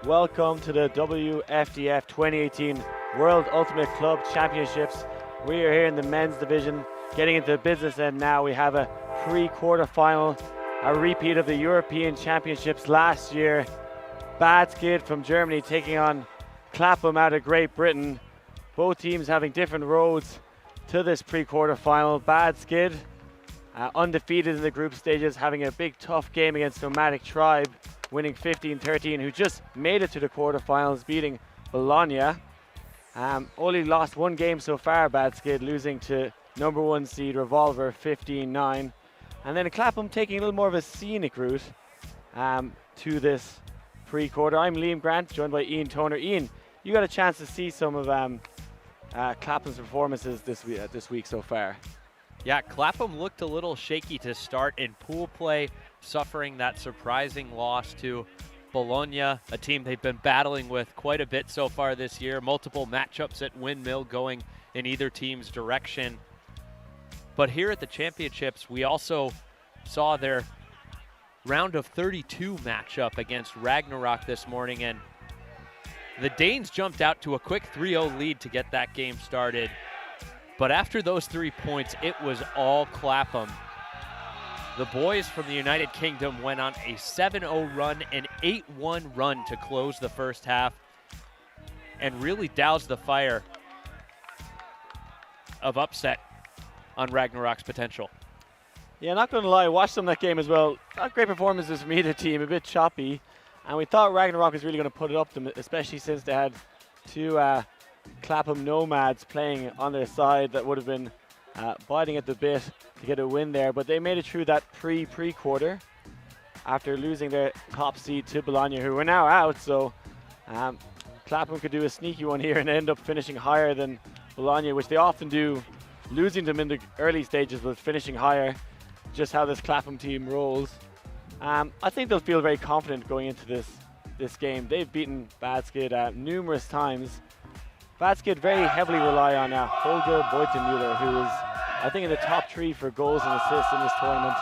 Welcome to the WFDF 2018 World Ultimate Club Championships. We are here in the men's division, getting into the business end now. We have a pre-quarter final, a repeat of the European Championships last year. Bad Skid from Germany taking on Clapham out of Great Britain. Both teams having different roads to this pre-quarter final. Bad Skid, undefeated in the group stages, having a big tough game against Nomadic Tribe, winning 15-13, who just made it to the quarterfinals, beating Bologna. Only lost one game so far, Bad Skid, losing to number 1 seed Revolver 15-9. And then Clapham taking a little more of a scenic route to this pre-quarter. I'm Liam Grant, joined by Ian Toner. Ian, you got a chance to see some of Clapham's performances this week so far. Yeah, Clapham looked a little shaky to start in pool play, suffering that surprising loss to Bologna, a team they've been battling with quite a bit so far this year. Multiple matchups at Windmill going in either team's direction. But here at the championships, we also saw their round of 32 matchup against Ragnarok this morning, and the Danes jumped out to a quick 3-0 lead to get that game started. But after those 3 points, it was all Clapham. The boys from the United Kingdom went on a 7-0 run, an 8-1 run to close the first half, and really doused the fire of upset on Ragnarok's potential. Yeah, not going to lie, I watched some of that game as well. Not great performances from either team, a bit choppy. And we thought Ragnarok was really going to put it up to them, especially since they had two Clapham Nomads playing on their side that would have been biting at the bit to get a win there. But they made it through that pre-quarter after losing their top seed to Bologna, who were now out. So Clapham could do a sneaky one here and end up finishing higher than Bologna, which they often do, losing them in the early stages but finishing higher. Just how this Clapham team rolls. I think they'll feel very confident going into this game. They've beaten Bad Skid numerous times. Bad Skid very heavily rely on Holger Beutenmüller, who is, I think, in the top 3 for goals and assists in this tournament.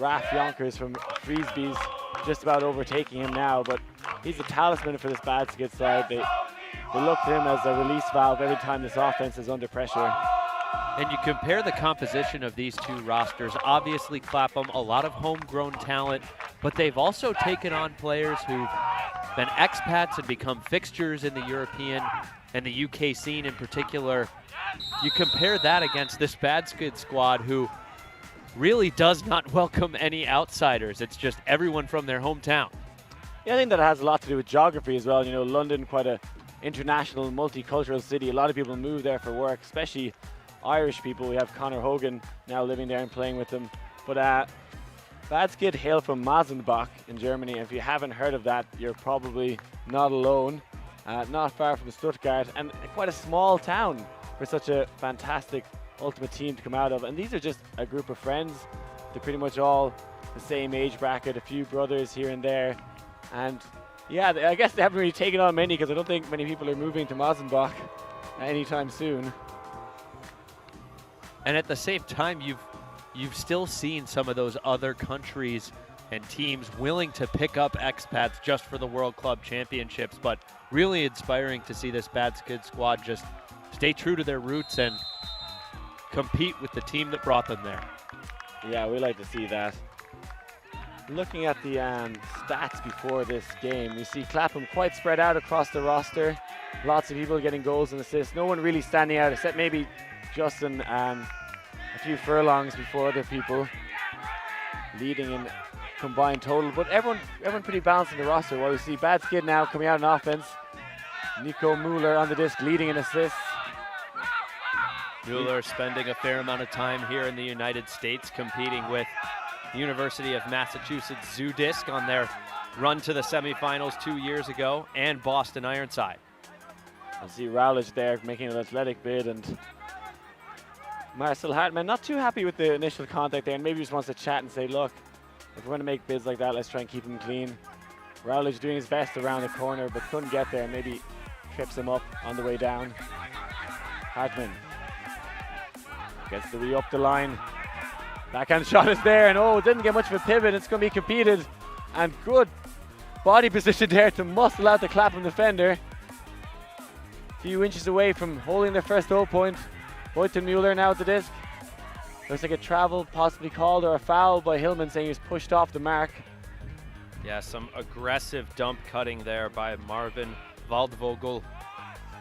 Raf Jonkers from Frisbee's just about overtaking him now, but he's a talisman for this Bad Skid side. They look to him as a release valve every time this offense is under pressure. And you compare the composition of these two rosters. Obviously, Clapham, a lot of homegrown talent, but they've also taken on players who've been expats and become fixtures in the European and the UK scene in particular. You compare that against this Bad Skid squad, who really does not welcome any outsiders. It's just everyone from their hometown. Yeah, I think that has a lot to do with geography as well. You know, London, quite a international, multicultural city. A lot of people move there for work, especially Irish people. We have Conor Hogan now living there and playing with them. But Bad Skid hail from Masenbach in Germany. If you haven't heard of that, you're probably not alone. Not far from Stuttgart, and quite a small town for such a fantastic ultimate team to come out of. And these are just a group of friends. They're pretty much all the same age bracket, a few brothers here and there. And yeah, I guess they haven't really taken on many, because I don't think many people are moving to Masenbach anytime soon. And at the same time, you've still seen some of those other countries and teams willing to pick up expats just for the World Club Championships, but really inspiring to see this Bad Skid squad just stay true to their roots and compete with the team that brought them there. Yeah, we like to see that. Looking at the stats before this game, we see Clapham quite spread out across the roster. Lots of people getting goals and assists. No one really standing out, except maybe Justin, a few furlongs before other people, leading in combined total. But everyone pretty balanced in the roster. While we see Bad Skid now coming out in offense. Nico Mueller on the disc, leading in assists. Mueller spending a fair amount of time here in the United States, competing with the University of Massachusetts Zoo Disc on their run to the semifinals 2 years ago, and Boston Ironside. I see Rowledge there making an athletic bid, and Marcel Hartmann not too happy with the initial contact there, and maybe just wants to chat and say, look, if we're going to make bids like that, let's try and keep him clean. Rowledge doing his best around the corner, but couldn't get there, and maybe trips him up on the way down. Hartmann gets the up the line. Backhand shot is there, and didn't get much of a pivot. It's going to be competed, and good body position there to muscle out the Clapham defender. A few inches away from holding their first 0 point. Mueller now at the disc. Looks like a travel possibly called or a foul by Hillman, saying he was pushed off the mark. Yeah, some aggressive dump cutting there by Marvin Waldvogel.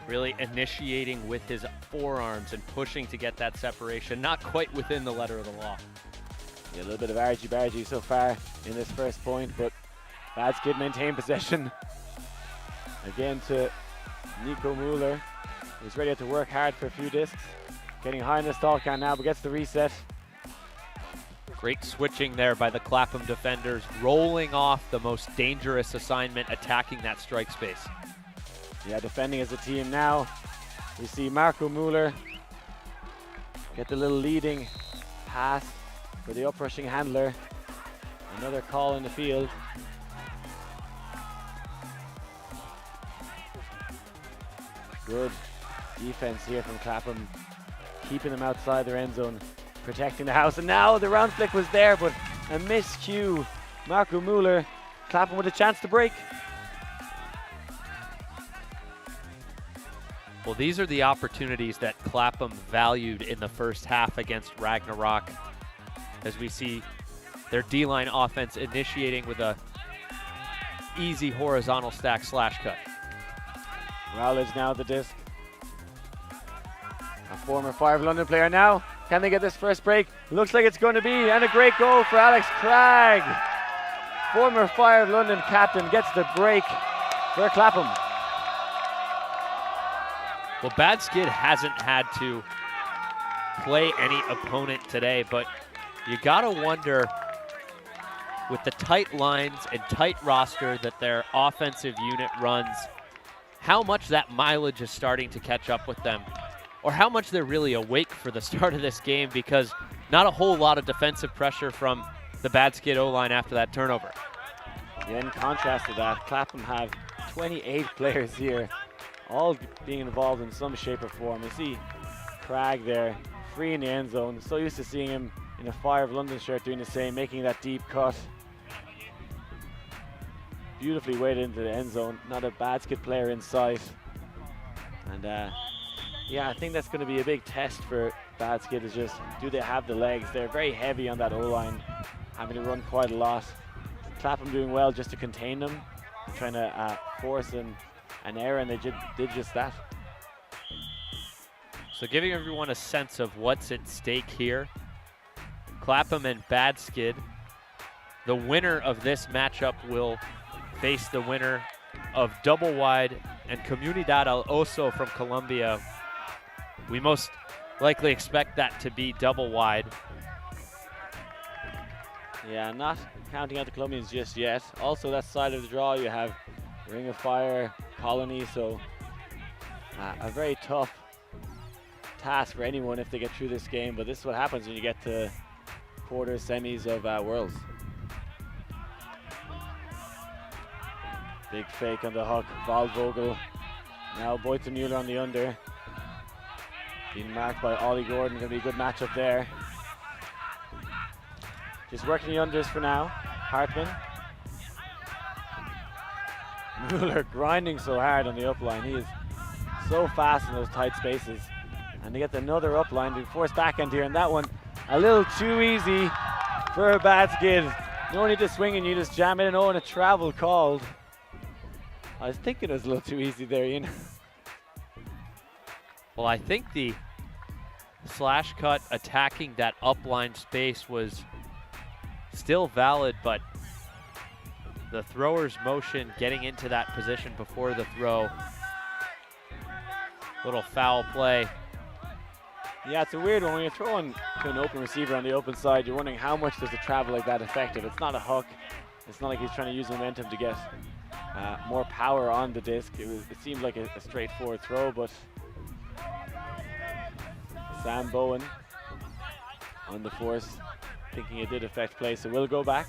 Really initiating with his forearms and pushing to get that separation. Not quite within the letter of the law. Yeah, a little bit of argy-bargy so far in this first point, but Bad Skid maintain possession. Again to Nico Mueller, who's ready to work hard for a few discs. Getting high in the stall count now, but gets the reset. Great switching there by the Clapham defenders, rolling off the most dangerous assignment, attacking that strike space. Yeah, defending as a team now. We see Marco Mueller get the little leading pass for the uprushing handler. Another call in the field. Good defense here from Clapham, keeping them outside their end zone, protecting the house. And now the round flick was there, but a miscue. Marco Mueller, Clapham with a chance to break. Well, these are the opportunities that Clapham valued in the first half against Ragnarok, as we see their D-line offense initiating with a easy horizontal stack slash cut. Rowledge now at the disc. A former Fire of London player now. Can they get this first break? Looks like it's going to be, and a great goal for Alex Cragg. Former Fire of London captain gets the break for Clapham. Well, Bad Skid hasn't had to play any opponent today, but you gotta wonder, with the tight lines and tight roster that their offensive unit runs, how much that mileage is starting to catch up with them, or how much they're really awake for the start of this game, because not a whole lot of defensive pressure from the Bad Skid O-line after that turnover. Yeah, in contrast to that, Clapham have 28 players here, all being involved in some shape or form. You see Cragg there, free in the end zone. So used to seeing him in a Fire of London shirt doing the same, making that deep cut. Beautifully weighted into the end zone. Not a Bad Skid player in sight. And yeah, I think that's going to be a big test for Bad Skid, is just, do they have the legs? They're very heavy on that O-line, having to run quite a lot. Clapham doing well just to contain them, trying to force an error, and they did just that. So giving everyone a sense of what's at stake here, Clapham and Bad Skid, the winner of this matchup will face the winner of Double Wide and Comunidad El Oso from Colombia. We most likely expect that to be Double Wide. Yeah, not counting out the Colombians just yet. Also, that side of the draw, you have Ring of Fire, Colony, so a very tough task for anyone if they get through this game, but this is what happens when you get to quarters, semis of Worlds. Big fake on the hook, Waldvogel. Now Mueller on the under. Being marked by Ollie Gordon, gonna be a good matchup there. Just working the unders for now, Hartman. Mueller grinding so hard on the upline. He is so fast in those tight spaces. And they get another upline, being forced back end here, and that one a little too easy for a Bad Skid. No need to swing and you just jam it in. Oh, and a travel called. I was thinking it was a little too easy there, Ian. Well, I think the slash cut attacking that upline space was still valid, but the thrower's motion getting into that position before the throw. Little foul play. Yeah, it's a weird one. When you're throwing to an open receiver on the open side, you're wondering how much does it travel like that effective. It's not a hook. It's not like he's trying to use momentum to get more power on the disc. It seemed like a straightforward throw, but Sam Bowen on the force, thinking it did affect play, so we'll go back.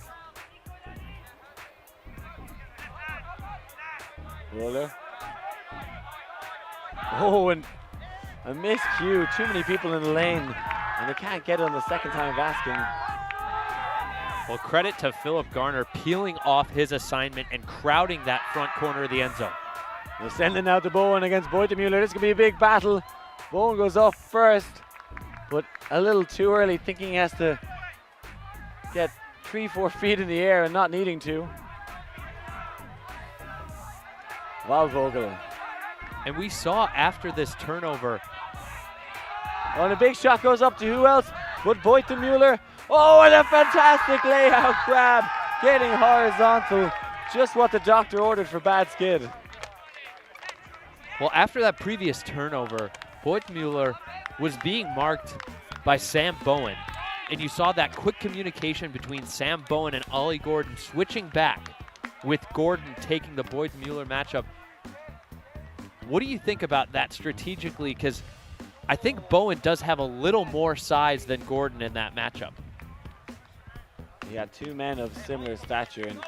Roller. Oh, and a miscue. Too many people in the lane, and they can't get it on the second time of asking. Well, credit to Philip Garner peeling off his assignment and crowding that front corner of the end zone. They're sending out to Bowen against Boytemüller. This could be a big battle. Bowen goes off first, but a little too early, thinking he has to get 3-4 feet in the air and not needing to. Waldvogel. And we saw after this turnover. Oh, and a big shot goes up to who else but Boytemüller. Oh, and a fantastic layout grab, getting horizontal. Just what the doctor ordered for bad skid. Well, after that previous turnover, Boytemüller was being marked by Sam Bowen. And you saw that quick communication between Sam Bowen and Ollie Gordon switching back, with Gordon taking the Boytemüller matchup. What do you think about that strategically? Because I think Bowen does have a little more size than Gordon in that matchup. He had two men of similar stature and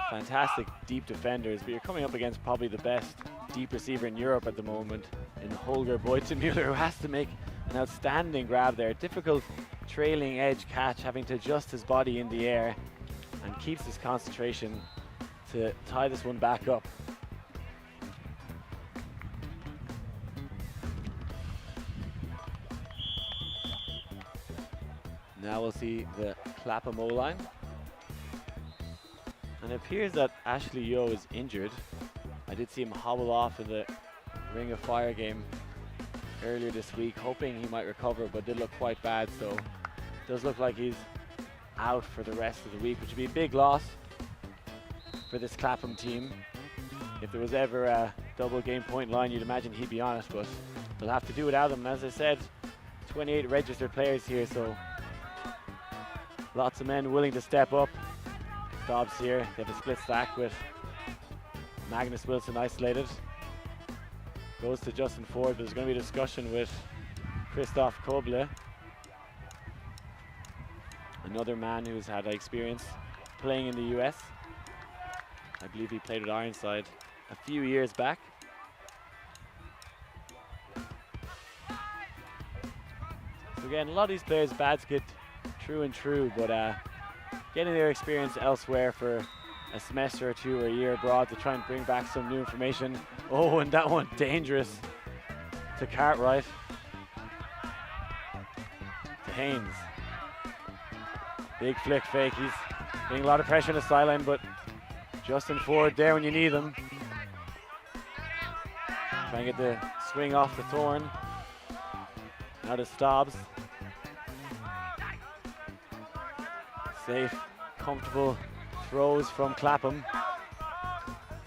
fantastic deep defenders, but you're coming up against probably the best deep receiver in Europe at the moment in Holger Boytemüller, who has to make an outstanding grab there. Difficult trailing edge catch, having to adjust his body in the air, and keeps his concentration to tie this one back up. Now we'll see the Clapham O-line. And it appears that Ashley Yo is injured. I did see him hobble off in the Ring of Fire game earlier this week, hoping he might recover, but did look quite bad, so it does look like he's out for the rest of the week, which would be a big loss for this Clapham team. If there was ever a double game point line, you'd imagine he'd be on it, but they'll have to do without him. And as I said, 28 registered players here, so lots of men willing to step up. Dobbs here, they have a split stack with Magnus Wilson isolated. Goes to Justin Ford, but there's going to be a discussion with Christoph Koble, another man who's had experience playing in the US. I believe he played with Ironside a few years back. So again, a lot of these players, bad skid, true and true, but getting their experience elsewhere for a semester or two or a year abroad to try and bring back some new information. Oh, and that one dangerous to Cartwright. To Haynes. Big flick fake. He's getting a lot of pressure on the sideline, but Justin Ford there when you need him. Try and get the swing off the thorn. Now to Stobbs. Safe, comfortable throws from Clapham.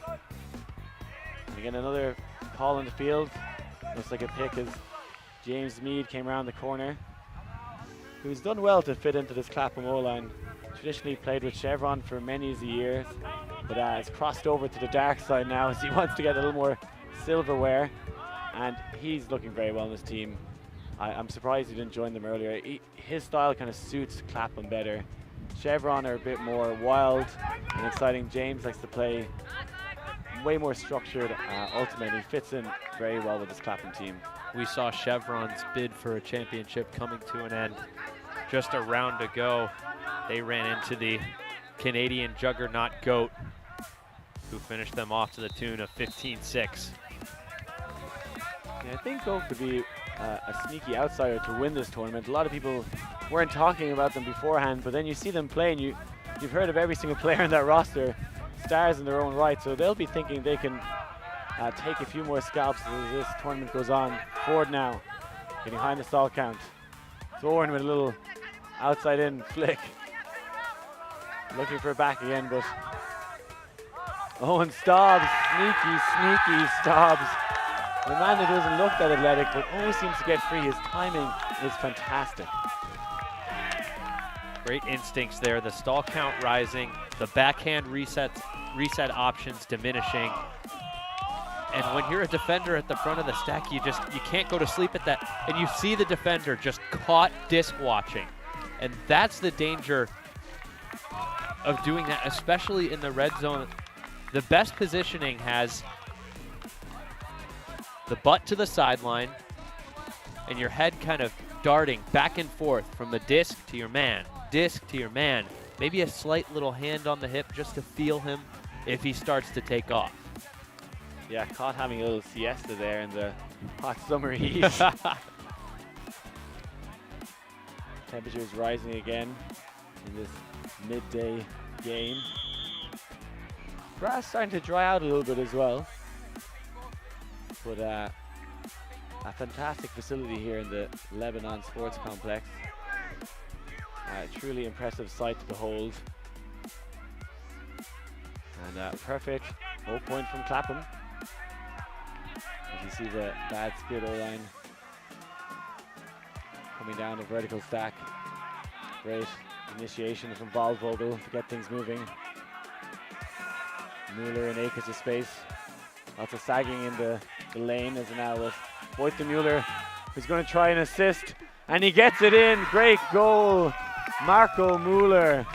And again, another call in the field. Looks like a pick as James Mead came around the corner, who's done well to fit into this Clapham O-line. Traditionally played with Chevron for many years, but has crossed over to the dark side now as he wants to get a little more silverware. And he's looking very well in this team. I'm surprised he didn't join them earlier. His style kind of suits Clapham better. Chevron are a bit more wild and exciting. James likes to play way more structured. Ultimately fits in very well with this Clapham team. We saw Chevron's bid for a championship coming to an end. Just a round to go, they ran into the Canadian juggernaut GOAT, who finished them off to the tune of 15-6. Yeah, I think GOAT could be a sneaky outsider to win this tournament. A lot of people weren't talking about them beforehand, but then you see them play and you've heard of every single player in that roster, stars in their own right, so they'll be thinking they can take a few more scalps as this tournament goes on. Ford now getting high in the stall count. Thorne with a little outside in flick. Looking for it back again, but Owen Stobbs, sneaky Stobbs. The man that doesn't look that athletic, but always seems to get free. His timing is fantastic. Great instincts there. The stall count rising, the backhand reset options diminishing. And when you're a defender at the front of the stack, you can't go to sleep at that. And you see the defender just caught disc watching. And that's the danger of doing that, especially in the red zone. The best positioning has the butt to the sideline and your head kind of darting back and forth from the disc to your man, maybe a slight little hand on the hip just to feel him if he starts to take off. Yeah, caught having a little siesta there in the hot summer heat. Temperatures rising again in this midday game. Grass starting to dry out a little bit as well. But a fantastic facility here in the Lebanon Sports Complex. Truly impressive sight to behold. And perfect 0 point from Clapham. As you see the bad skid O-line coming down a vertical stack. Great initiation from Waldvogel to get things moving. Mueller in acres of space. Lots of sagging in the lane as now with Boyton Mueller, who's going to try and assist, and he gets it in. Great goal, Marco Mueller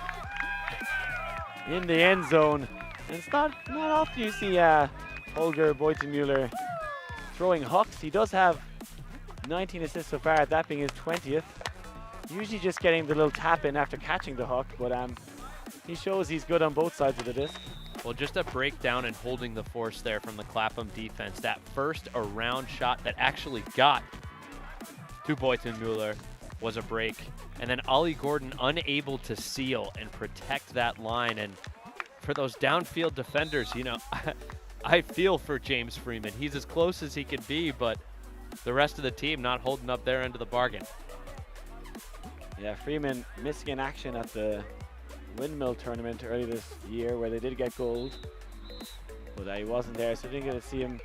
in the end zone. And it's not often you see Holger Boyton Mueller throwing hucks. He does have 19 assists so far, that being his 20th. Usually just getting the little tap in after catching the huck, but he shows he's good on both sides of the disc. Well, just a breakdown and holding the force there from the Clapham defense. That first around shot that actually got to Boyton Mueller was a break. And then Ollie Gordon unable to seal and protect that line. And for those downfield defenders, you know, I feel for James Freeman. He's as close as he can be, but the rest of the team not holding up their end of the bargain. Yeah, Freeman missing in action at the Windmill tournament early this year where they did get gold, but he wasn't there, so I didn't get to see him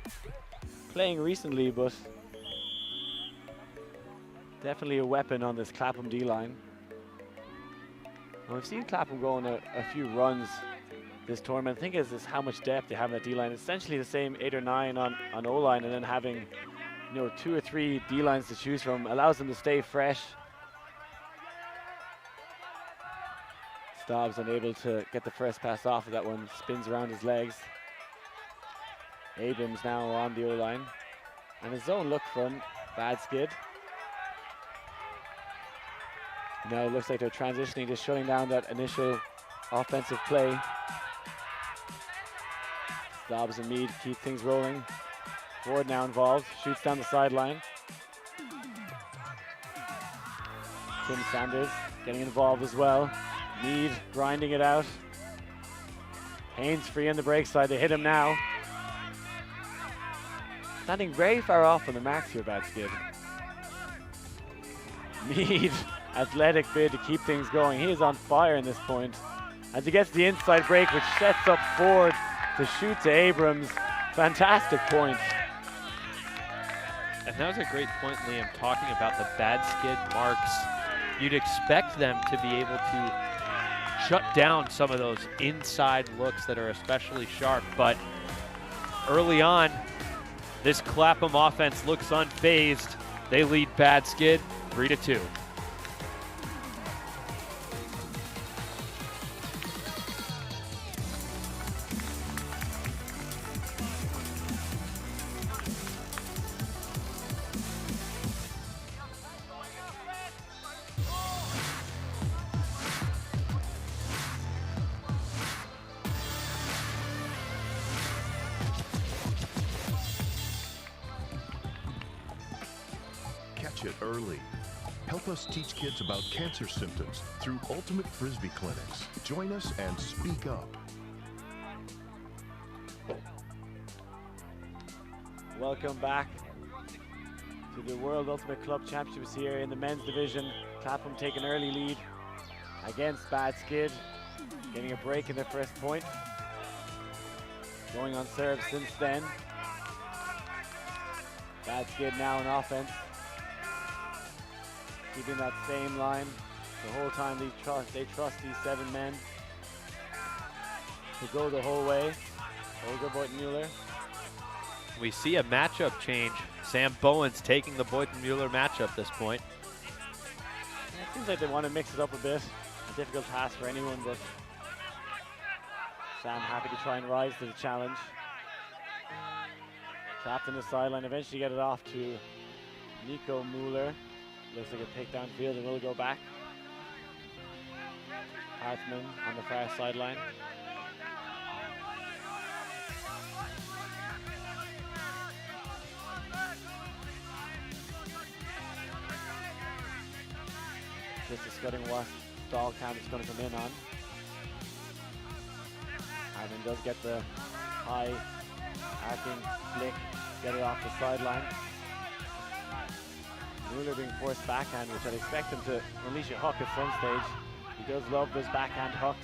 playing recently, but definitely a weapon on this Clapham D-line. We've seen Clapham go on a few runs this tournament. I think it's how much depth they have in that D-line. Essentially the same 8 or 9 on O-line, and then having 2 or 3 D-lines to choose from allows them to stay fresh. Dobbs unable to get the first pass off of that one, spins around his legs. Abrams now on the O-line. And his zone look from bad skid. Now it looks like they're transitioning, just shutting down that initial offensive play. Dobbs and Mead keep things rolling. Ford now involved, shoots down the sideline. Tim Sanders getting involved as well. Mead grinding it out. Haynes free on the break side. They hit him now. Standing very far off on the marks here, bad skid. Mead, athletic bid to keep things going. He is on fire in this point. As he gets the inside break, which sets up Ford to shoot to Abrams. Fantastic point. And that was a great point, Liam, talking about the bad skid marks. You'd expect them to be able to shut down some of those inside looks that are especially sharp, but early on, this Clapham offense looks unfazed. They lead bad skid 3-2. It early. Help us teach kids about cancer symptoms through Ultimate Frisbee clinics. Join us and speak up. Welcome back to the World Ultimate Club Championships here in the men's division. Clapham take an early lead against Bad Skid, getting a break in their first point. Going on serve since then. Bad Skid now on offense. Keeping that same line the whole time. They trust these 7 men to go the whole way. Holger Boyton Mueller. We see a matchup change. Sam Bowen's taking the Boyton Mueller matchup this point. Yeah, it seems like they want to mix it up a bit. A difficult task for anyone, but Sam happy to try and rise to the challenge. Trapped in the sideline, eventually get it off to Nico Mueller. Looks like a pick downfield and will go back. Hartman on the far sideline. Just discussing what stall count is going to come in on. Hartman does get the high arcing flick, get it off the sideline. Mueller being forced backhand, which I'd expect him to unleash a hook at some stage. He does love those backhand hooks.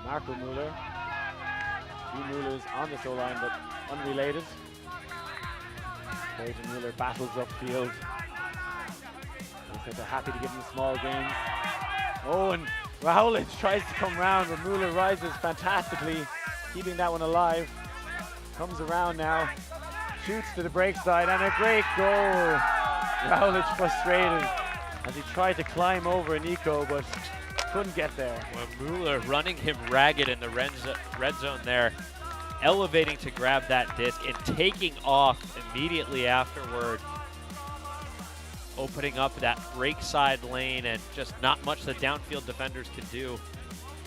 Marco Mueller. Two Muellers on this O-line, but unrelated. Creighton Mueller battles upfield. Looks like they're happy to give him small gains. Oh, and Rowledge tries to come round, but Mueller rises fantastically, keeping that one alive. Comes around now, shoots to the break side, and a great goal. Rowledge frustrated as he tried to climb over Nico, but couldn't get there. Well, Mueller running him ragged in the red zone there, elevating to grab that disc and taking off immediately afterward, opening up that break side lane, and just not much the downfield defenders could do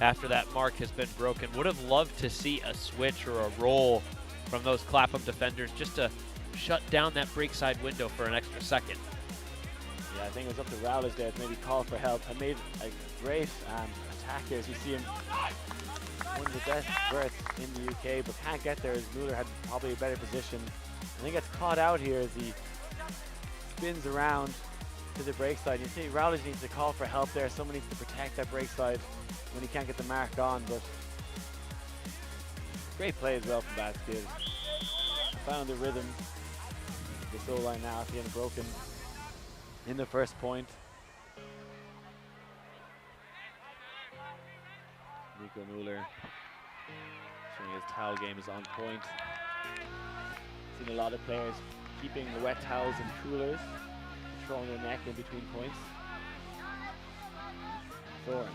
after that mark has been broken. Would have loved to see a switch or a roll from those Clapham defenders just to shut down that break side window for an extra second. Yeah, I think it was up to Rowledge there to maybe call for help. And made a great attack here, as you see him. One of the best berths in the UK, but can't get there as Mueller had probably a better position. I think gets caught out here as he spins around to the break side. You see Rowledge needs to call for help there. Someone needs to protect that break side when he can't get the mark on, but great play as well from that kid. Found the rhythm. This O-line now after getting broken in the first point. Nico Mueller showing his towel game is on point. Seen a lot of players keeping the wet towels in coolers, throwing their neck in between points. Thorne.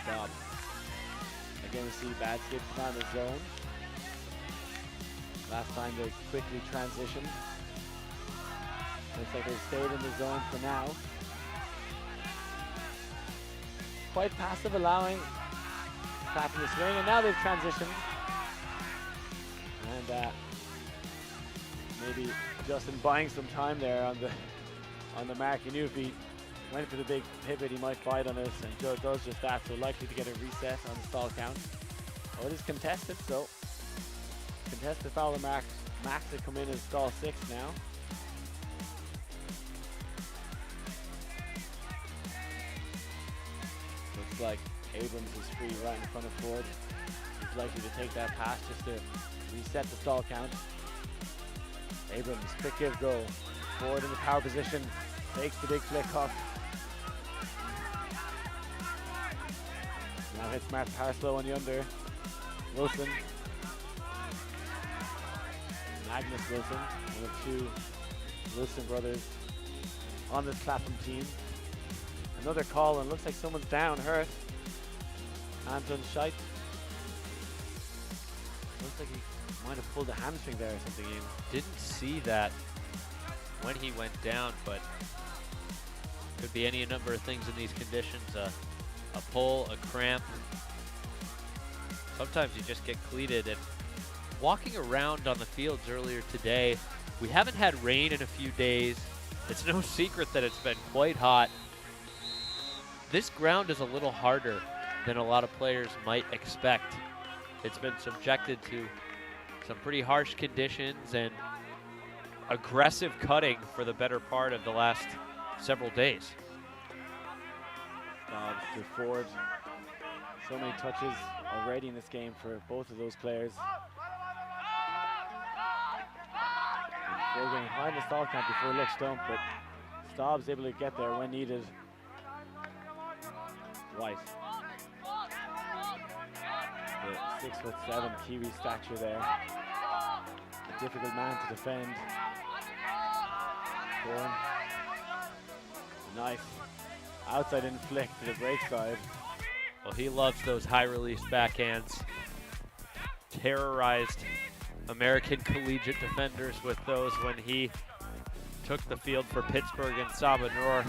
Dobbs. Again, we see bad skips down the zone. Last time they quickly transitioned. Looks like they stayed in the zone for now. Quite passive, allowing Clapham to swing, and now they've transitioned. And maybe Justin buying some time there on the mark. He knew if he went for the big pivot, he might bite on it, and Joe does just that, so likely to get a reset on the stall count. Oh, it is contested, so contested foul to Max to come in as stall 6 now. Looks like Abrams is free right in front of Ford. He's likely to take that pass just to reset the stall count. Abrams, quick give go. Ford in the power position, takes the big flick hook. Now hits Matt Parslow on the under. Wilson. Magnus Wilson, one of two Wilson brothers on this Clapham team. Another call, and looks like someone's down, hurt. Anton Scheidt. Looks like he might have pulled a hamstring there or something. Didn't see that when he went down, but could be any number of things in these conditions. A pull, a cramp. Sometimes you just get cleated. And walking around on the fields earlier today, we haven't had rain in a few days. It's no secret that it's been quite hot. This ground is a little harder than a lot of players might expect. It's been subjected to some pretty harsh conditions and aggressive cutting for the better part of the last several days. Dobbs to Ford. So many touches already in this game for both of those players. They're getting high in the stall count before it looks stumped, but Dobbs able to get there when needed. White. The 6'7" Kiwi stature there. A difficult man to defend. Bourne. Nice. Outside in flick to the break side. Well, he loves those high release backhands. Terrorized American collegiate defenders with those when he took the field for Pittsburgh and Saba Noor.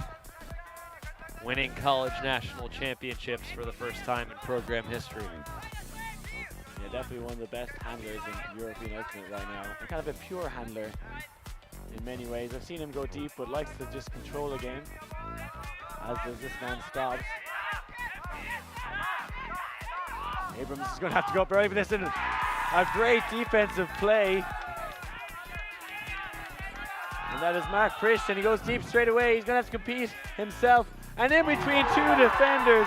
winning college national championships for the first time in program history. Yeah, definitely one of the best handlers in European Ultimate right now. And kind of a pure handler in many ways. I've seen him go deep, but likes to just control the game, as does this man Stobbs. Abrams is going to have to go up early for this, and a great defensive play. And that is Mark Prish, and he goes deep straight away. He's going to have to compete himself. And in between two defenders,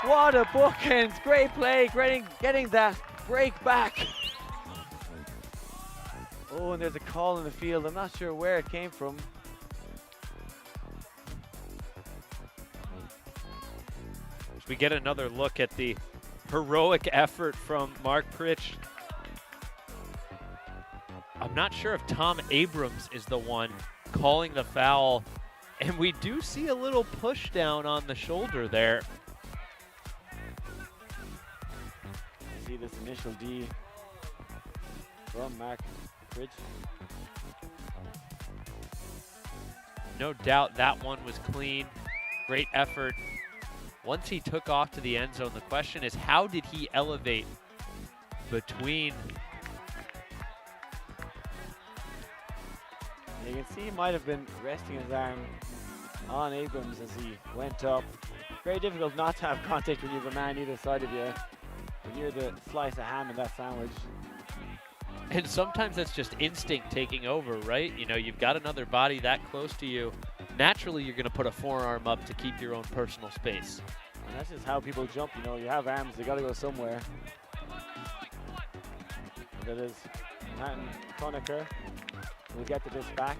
what a bookends. Great play, getting that break back. Oh, and there's a call in the field. I'm not sure where it came from. As we get another look at the heroic effort from Mark Pritch. I'm not sure if Tom Abrams is the one calling the foul, and we do see a little push down on the shoulder there. See this initial D from Mark Pritch. No doubt that one was clean. Great effort. Once he took off to the end zone, the question is, how did he elevate between? You can see he might have been resting his arm on Abrams as he went up. Very difficult not to have contact when you have a man either side of you, when you're the slice of ham in that sandwich. And sometimes that's just instinct taking over, right? You know, you've got another body that close to you. Naturally, you're going to put a forearm up to keep your own personal space. And that's just how people jump, you know. You have arms, they got to go somewhere. That is Martin Conacher. We'll get to this back.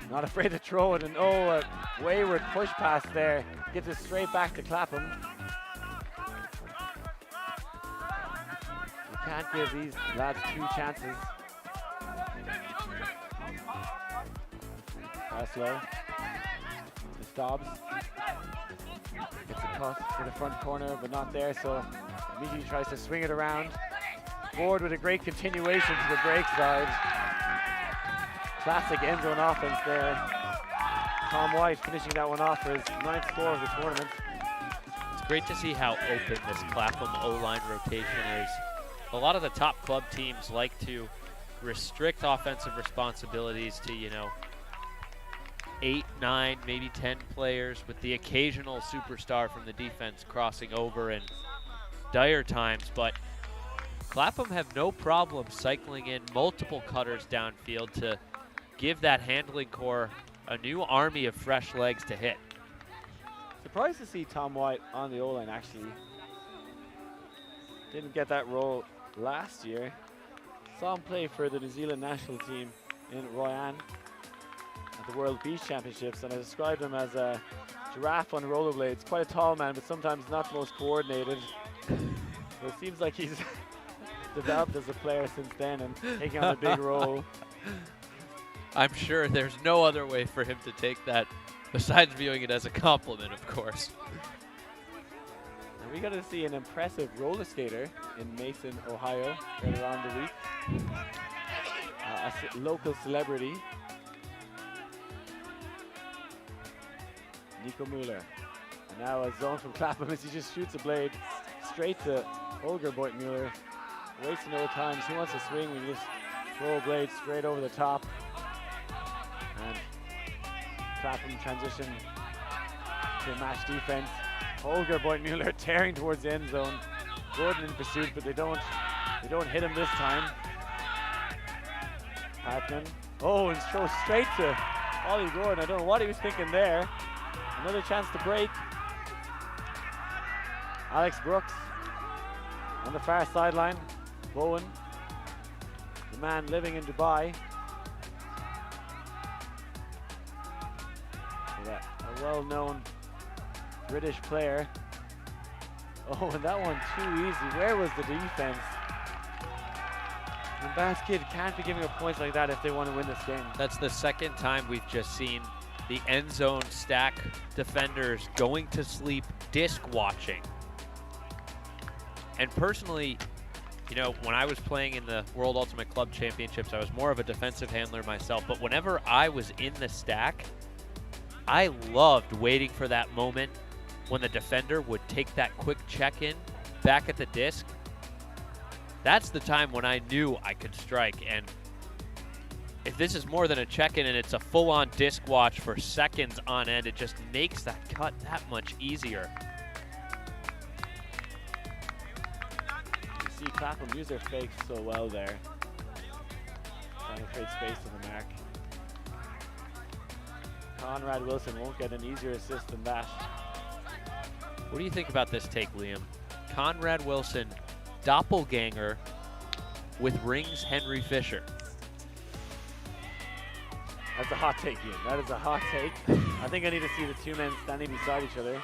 Not afraid to throw it, and oh, a wayward push pass there. Gets it straight back to Clapham. You can't give these lads two chances. Pass low. To Stobbs. Gets a cut to the front corner, but not there, so immediately tries to swing it around. Ford with a great continuation to the break side. Classic end zone offense there. Tom White finishing that one off for his 9th score of the tournament. It's great to see how open this Clapham O-line rotation is. A lot of the top club teams like to restrict offensive responsibilities to, 8, 9, maybe 10 players, with the occasional superstar from the defense crossing over in dire times. But Clapham have no problem cycling in multiple cutters downfield to give that handling core a new army of fresh legs to hit. Surprised to see Tom White on the O-line, actually. Didn't get that role last year. Saw him play for the New Zealand national team in Royan at the World Beach Championships, and I described him as a giraffe on rollerblades. Quite a tall man, but sometimes not the most coordinated. So it seems like he's developed as a player since then and taking on a big role. I'm sure there's no other way for him to take that besides viewing it as a compliment, of course. And we got to see an impressive roller skater in Mason, Ohio, earlier on the week. A local celebrity. Nico Mueller. And now a zone from Clapham as he just shoots a blade straight to Holger Boyd Mueller. Wasting no time. He wants to swing. We just throw a blade straight over the top. And Clapham transition to match defense. Holger Boyd Mueller tearing towards the end zone. Gordon in pursuit, but they don't hit him this time. Hartman. Oh, and throws straight to Ollie Gordon. I don't know what he was thinking there. Another chance to break. Alex Brooks on the far sideline. Bowen, the man living in Dubai. A well-known British player. Oh, and that one too easy. Where was the defense? And Bass Kid can't be giving up points like that if they want to win this game. That's the second time we've just seen the end zone stack defenders going to sleep disc watching. And personally, when I was playing in the World Ultimate Club Championships, I was more of a defensive handler myself. But whenever I was in the stack, I loved waiting for that moment when the defender would take that quick check-in back at the disc. That's the time when I knew I could strike. And if this is more than a check-in and it's a full-on disc watch for seconds on end, it just makes that cut that much easier. You see Clapham use their fakes so well there. Trying to create space on the mark. Conrad Wilson won't get an easier assist than that. What do you think about this take, Liam? Conrad Wilson, doppelganger with Rings Henry Fisher. That's a hot take, Ian. That is a hot take. I think I need to see the two men standing beside each other.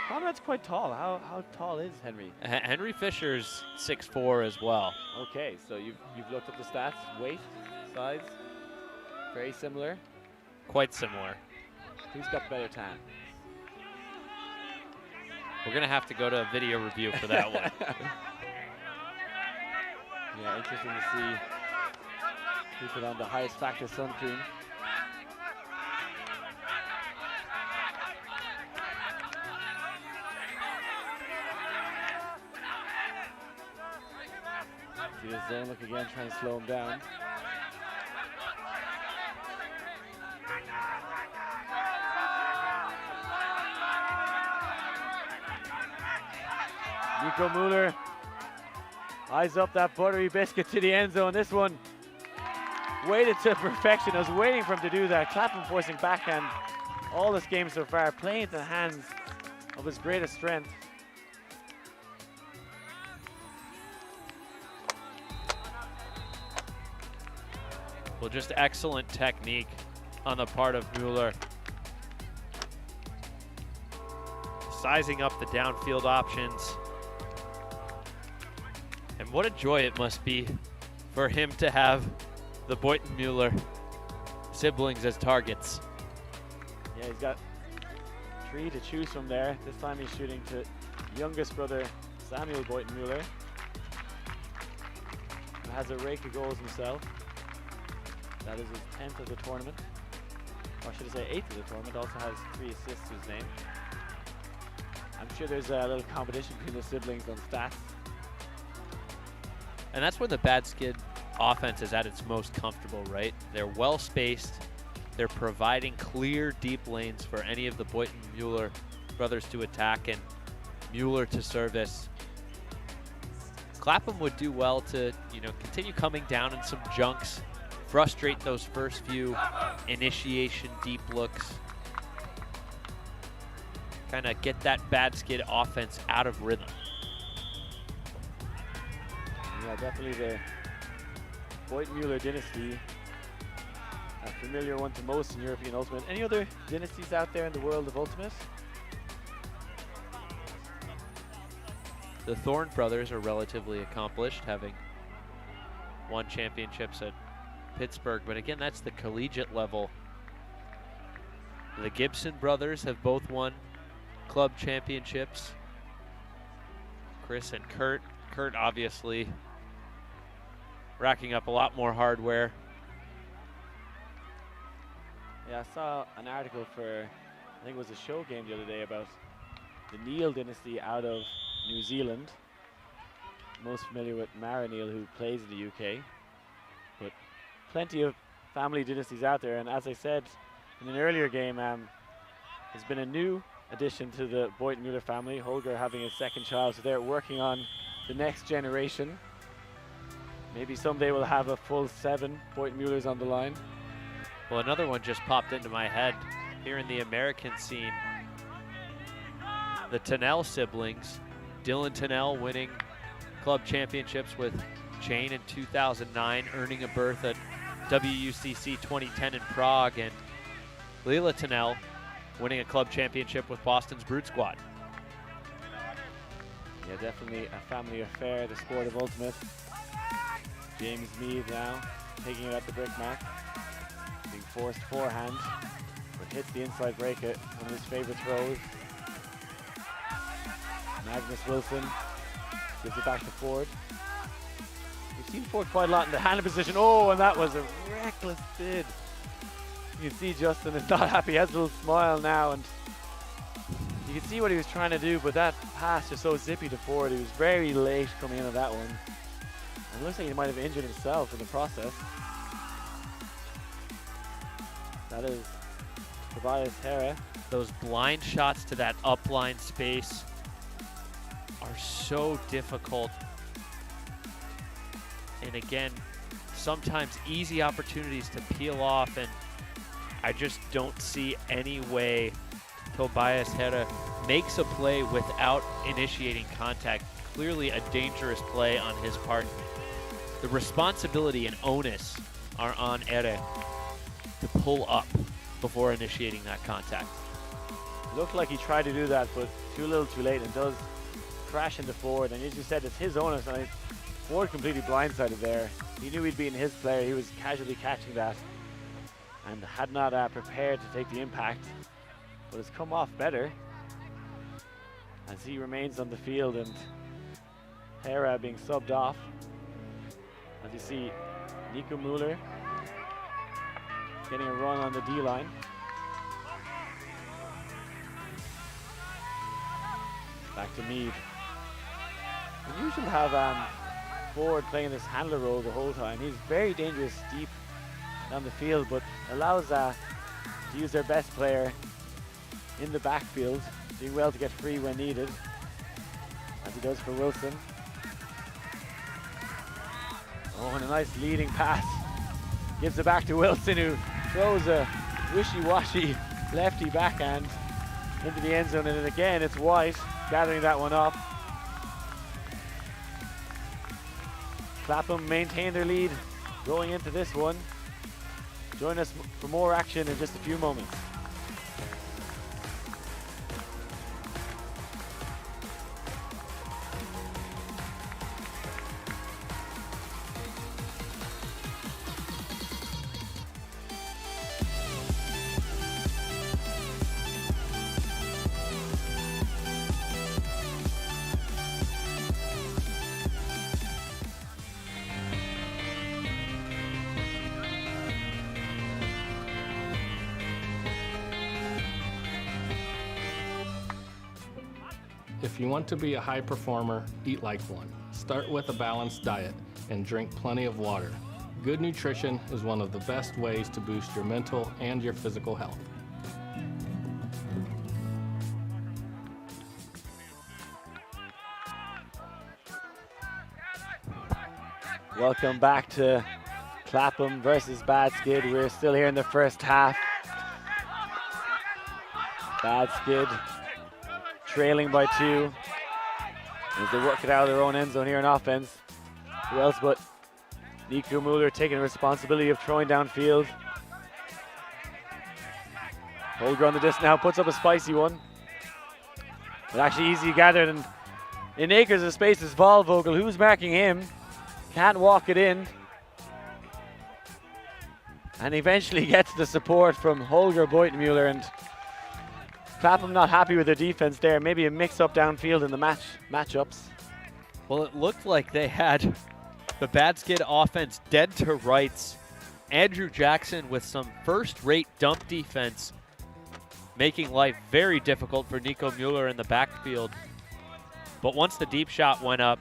Conrad's quite tall. How tall is Henry? Henry Fisher's 6'4" as well. Okay, so you've looked up the stats. Weight, size, very similar. Quite similar. Who's got better tan? We're going to have to go to a video review for that one. Yeah, interesting to see who put on the highest factor sun cream. See his zone look again, trying to slow him down. Nico Mueller eyes up that buttery biscuit to the end zone. This one waited to perfection. I was waiting for him to do that. Clapham forcing backhand all this game so far, playing into the hands of his greatest strength. Well, just excellent technique on the part of Mueller. Sizing up the downfield options. And what a joy it must be for him to have the Boynton Mueller siblings as targets. Yeah, he's got 3 to choose from there. This time he's shooting to youngest brother, Samuel Boynton Mueller, who has a rake of goals himself. That is his 10th of the tournament. Or should I say 8th of the tournament. Also has 3 assists to his name. I'm sure there's a little competition between the siblings on stats. And that's where the Bad Skid offense is at its most comfortable, right? They're well spaced. They're providing clear, deep lanes for any of the Boynton Mueller brothers to attack and Mueller to service. Clapham would do well to, continue coming down in some junks, frustrate those first few initiation deep looks, kind of get that Bad Skid offense out of rhythm. Yeah, definitely the Boynton Mueller dynasty, a familiar one to most in European Ultimate. Any other dynasties out there in the world of Ultimate? The Thorne brothers are relatively accomplished, having won championships at Pittsburgh, but again, that's the collegiate level. The Gibson brothers have both won club championships. Chris and Kurt. Kurt obviously racking up a lot more hardware. Yeah, I saw an article for, I think it was a show game the other day about the Neil dynasty out of New Zealand. Most familiar with Mara Neil, who plays in the UK. But plenty of family dynasties out there, and as I said in an earlier game, there's been a new addition to the Boynton Mueller family, Holger having his second child, so they're working on the next generation. Maybe someday we'll have a full 7 Boynton Muellers on the line. Well, another one just popped into my head here in the American scene. The Tennell siblings, Dylan Tennell winning club championships with Jane in 2009, earning a berth at WUCC 2010 in Prague, and Leela Tennell winning a club championship with Boston's Brood Squad. Yeah, definitely a family affair, the sport of Ultimate. James Mead now taking it at the brick mark, being forced forehand, but hits the inside break at one of his favorite throws. Magnus Wilson gives it back to Ford. We've seen Ford quite a lot in the hand position. Oh, and that was a reckless bid You can see Justin is not happy. He has a little smile now, and you can see what he was trying to do, but that pass just so zippy to forward. He was very late coming into that one. And it looks like he might have injured himself in the process. That is Tobias Hera. Those blind shots to that upline space are so difficult. And again, sometimes easy opportunities to peel off, and I just don't see any way Tobias Hera makes a play without initiating contact. Clearly a dangerous play on his part. The responsibility and onus are on Hera to pull up before initiating that contact. Looked like he tried to do that, but too little too late, and does crash into forward. And as you said, it's his onus, and Ford completely blindsided there. He knew he'd beaten his player. He was casually catching that and had not prepared to take the impact, but has come off better as he remains on the field, and Hera being subbed off. As you see, Nico Mueller getting a run on the D-line. Back to Mead. We usually have Ford playing this handler role the whole time. He's very dangerous deep down the field, but allows to use their best player in the backfield, doing well to get free when needed, as he does for Wilson. Oh, and a nice leading pass. Gives it back to Wilson, who throws a wishy-washy lefty backhand into the end zone, and again it's White gathering that one up. Clapham maintain their lead going into this one. Join us for more action in just a few moments. If you want to be a high performer, eat like one. Start with a balanced diet and drink plenty of water. Good nutrition is one of the best ways to boost your mental and your physical health. Welcome back to Clapham versus Bad Skid. We're still here in the first half. Bad Skid trailing by 2 as they work it out of their own end zone here in offense. Who else but Nico Mueller taking responsibility of throwing downfield. Holger on the disc now puts up a spicy one. But actually easy gathered, and in acres of space is Volvogel. Who's marking him? Can't walk it in. And eventually gets the support from Holger Beutenmuller, and Clapham not happy with their defense there. Maybe a mix-up downfield in the matchups. Well, it looked like they had the Bad Skid offense dead to rights. Andrew Jackson with some first-rate dump defense, making life very difficult for Nico Mueller in the backfield. But once the deep shot went up,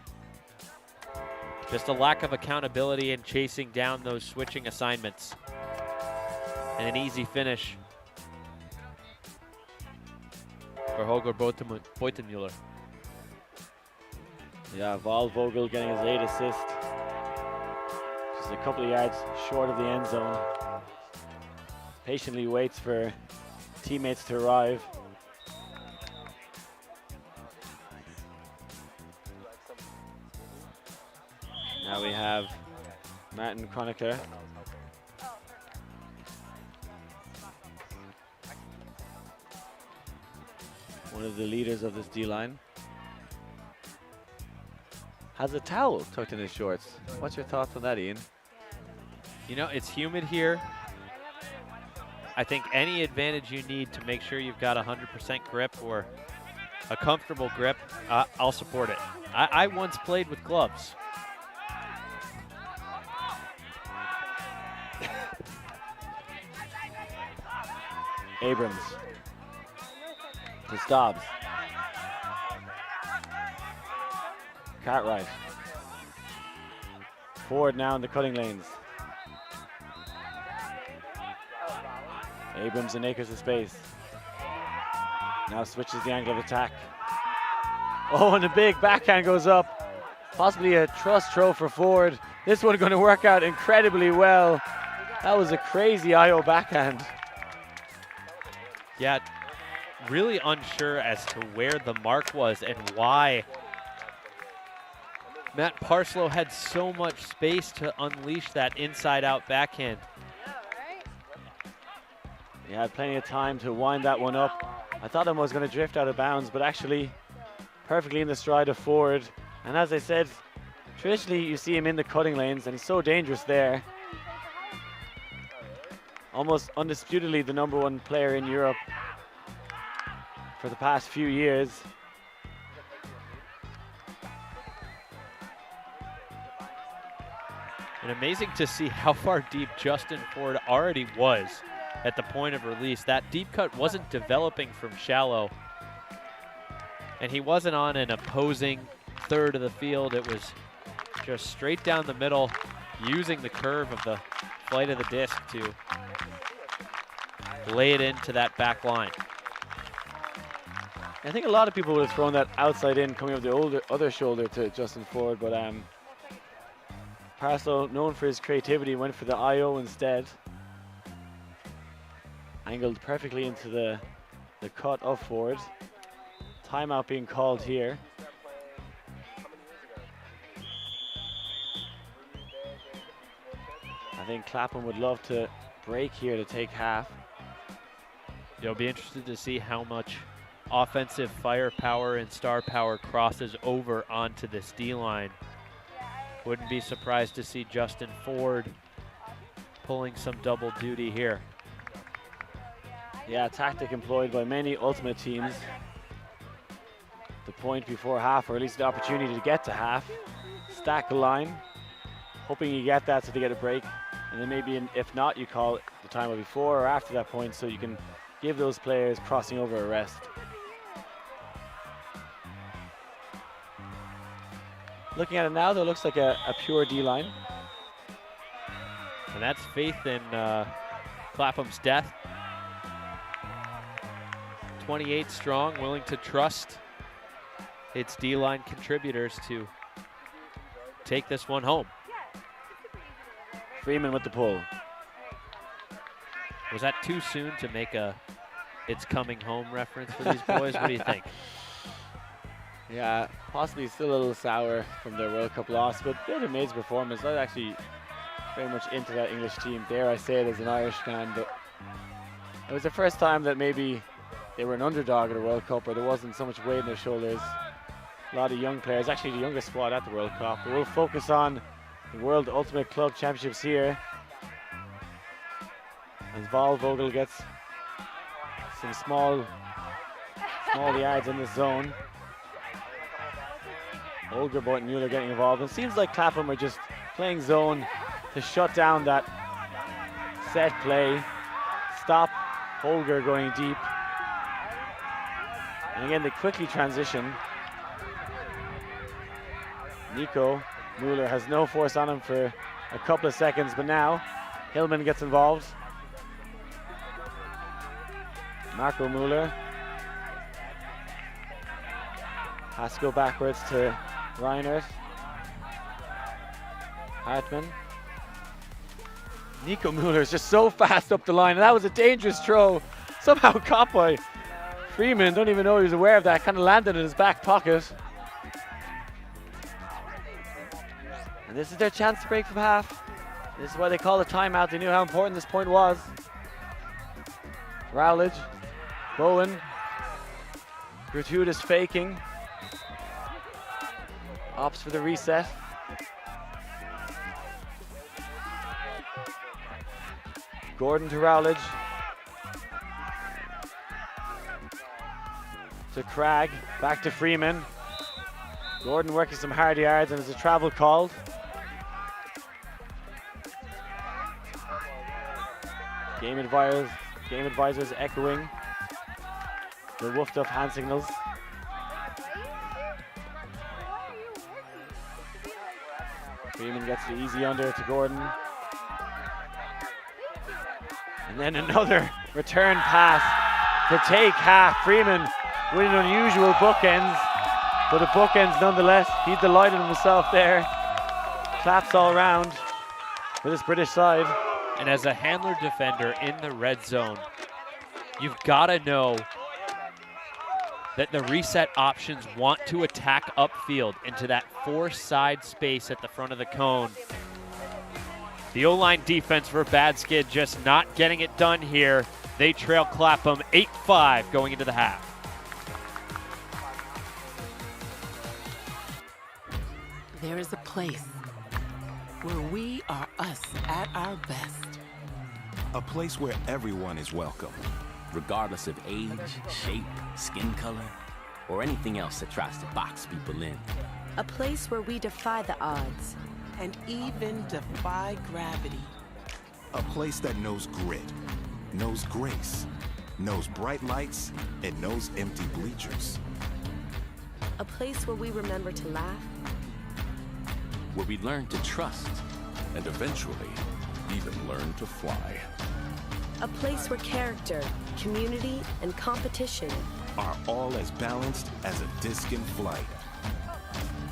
just a lack of accountability in chasing down those switching assignments. And an easy finish for Holger Beutenmuller. Yeah, Volvogel getting his 8th assist. Just a couple of yards short of the end zone. Patiently waits for teammates to arrive. Now we have Martin Kronecker. One of the leaders of this D-line. Has a towel tucked in his shorts. What's your thoughts on that, Ian? You know, it's humid here. I think any advantage you need to make sure you've got 100% grip or a comfortable grip, I'll support it. I once played with gloves. Abrams to Stobbs. Cartwright. Ford now in the cutting lanes. Abrams and acres of space. Now switches the angle of attack. Oh, and a big backhand goes up. Possibly a trust throw for Ford. This one going to work out incredibly well. That was a crazy IO backhand. Yeah, really unsure as to where the mark was and why Matt Parslow had so much space to unleash that inside-out backhand. He had plenty of time to wind that one up. I thought him was going to drift out of bounds, but actually perfectly in the stride of Ford. And as I said, traditionally you see him in the cutting lanes, and he's so dangerous there. Almost undisputedly the #1 player in Europe for the past few years. And amazing to see how far deep Justin Ford already was at the point of release. That deep cut wasn't developing from shallow, and he wasn't on an opposing third of the field. It was just straight down the middle, using the curve of the flight of the disc to lay it into that back line. I think a lot of people would have thrown that outside in coming over the other shoulder to Justin Ford, but Parslow, known for his creativity, went for the IO instead. Angled perfectly into the cut of Ford. Timeout being called here. I think Clapham would love to break here to take half. You'll be interested to see how much offensive firepower and star power crosses over onto this D-line. Wouldn't be surprised to see Justin Ford pulling some double duty here. Yeah, tactic employed by many Ultimate teams. The point before half, or at least the opportunity to get to half. Stack the line, hoping you get that so they get a break. And then maybe, if not, you call it the time before or after that point so you can give those players crossing over a rest. Looking at it now, though, looks like a pure D-line. And that's faith in Clapham's depth. 28 strong, willing to trust its D-line contributors to take this one home. Freeman with the pull. Was that too soon to make a "it's coming home" reference for these boys? What do you think? Yeah, possibly still a little sour from their World Cup loss, but they had an amazing performance. I was actually very much into that English team. Dare I say it as an Irish fan, but it was the first time that maybe they were an underdog at a World Cup, or there wasn't so much weight on their shoulders. A lot of young players, actually the youngest squad at the World Cup. But we'll focus on the World Ultimate Club Championships here, as Vogel gets some small yards in the zone. Olger, Boyd, and Mueller getting involved. It seems like Clapham are just playing zone to shut down that set play, stop Holger going deep. And again, they quickly transition. Nico Mueller has no force on him for a couple of seconds, but now Hillman gets involved. Marco Mueller has to go backwards to Reinert. Hartman. Nico Mueller is just so fast up the line, and that was a dangerous throw. Somehow caught by Freeman. Don't even know he was aware of that. Kind of landed in his back pocket. And this is their chance to break from half. This is why they call the timeout. They knew how important this point was. Rowledge, Bowen, gratuitous faking. Opts for the reset. Gordon to Rowledge. To Cragg, back to Freeman. Gordon working some hard yards, and there's a travel called. Game advisors Game advisors echoing the woofed up hand signals. Freeman gets the easy under to Gordon. And then another return pass to take half. Freeman with an unusual bookends, but a bookends nonetheless. He's delighted with himself there. Claps all round for this British side. And as a handler defender in the red zone, you've got to know that the reset options want to attack upfield into that 4-side space at the front of the cone. The O-line defense for Bad Skid just not getting it done here. They trail Clapham 8-5 going into the half. There is a place where we are us at our best. A place where everyone is welcome. Regardless of age, shape, skin color, or anything else that tries to box people in. A place where we defy the odds. And even defy gravity. A place that knows grit, knows grace, knows bright lights, and knows empty bleachers. A place where we remember to laugh. Where we learn to trust. And eventually, even learn to fly. A place where character, community, and competition are all as balanced as a disc in flight.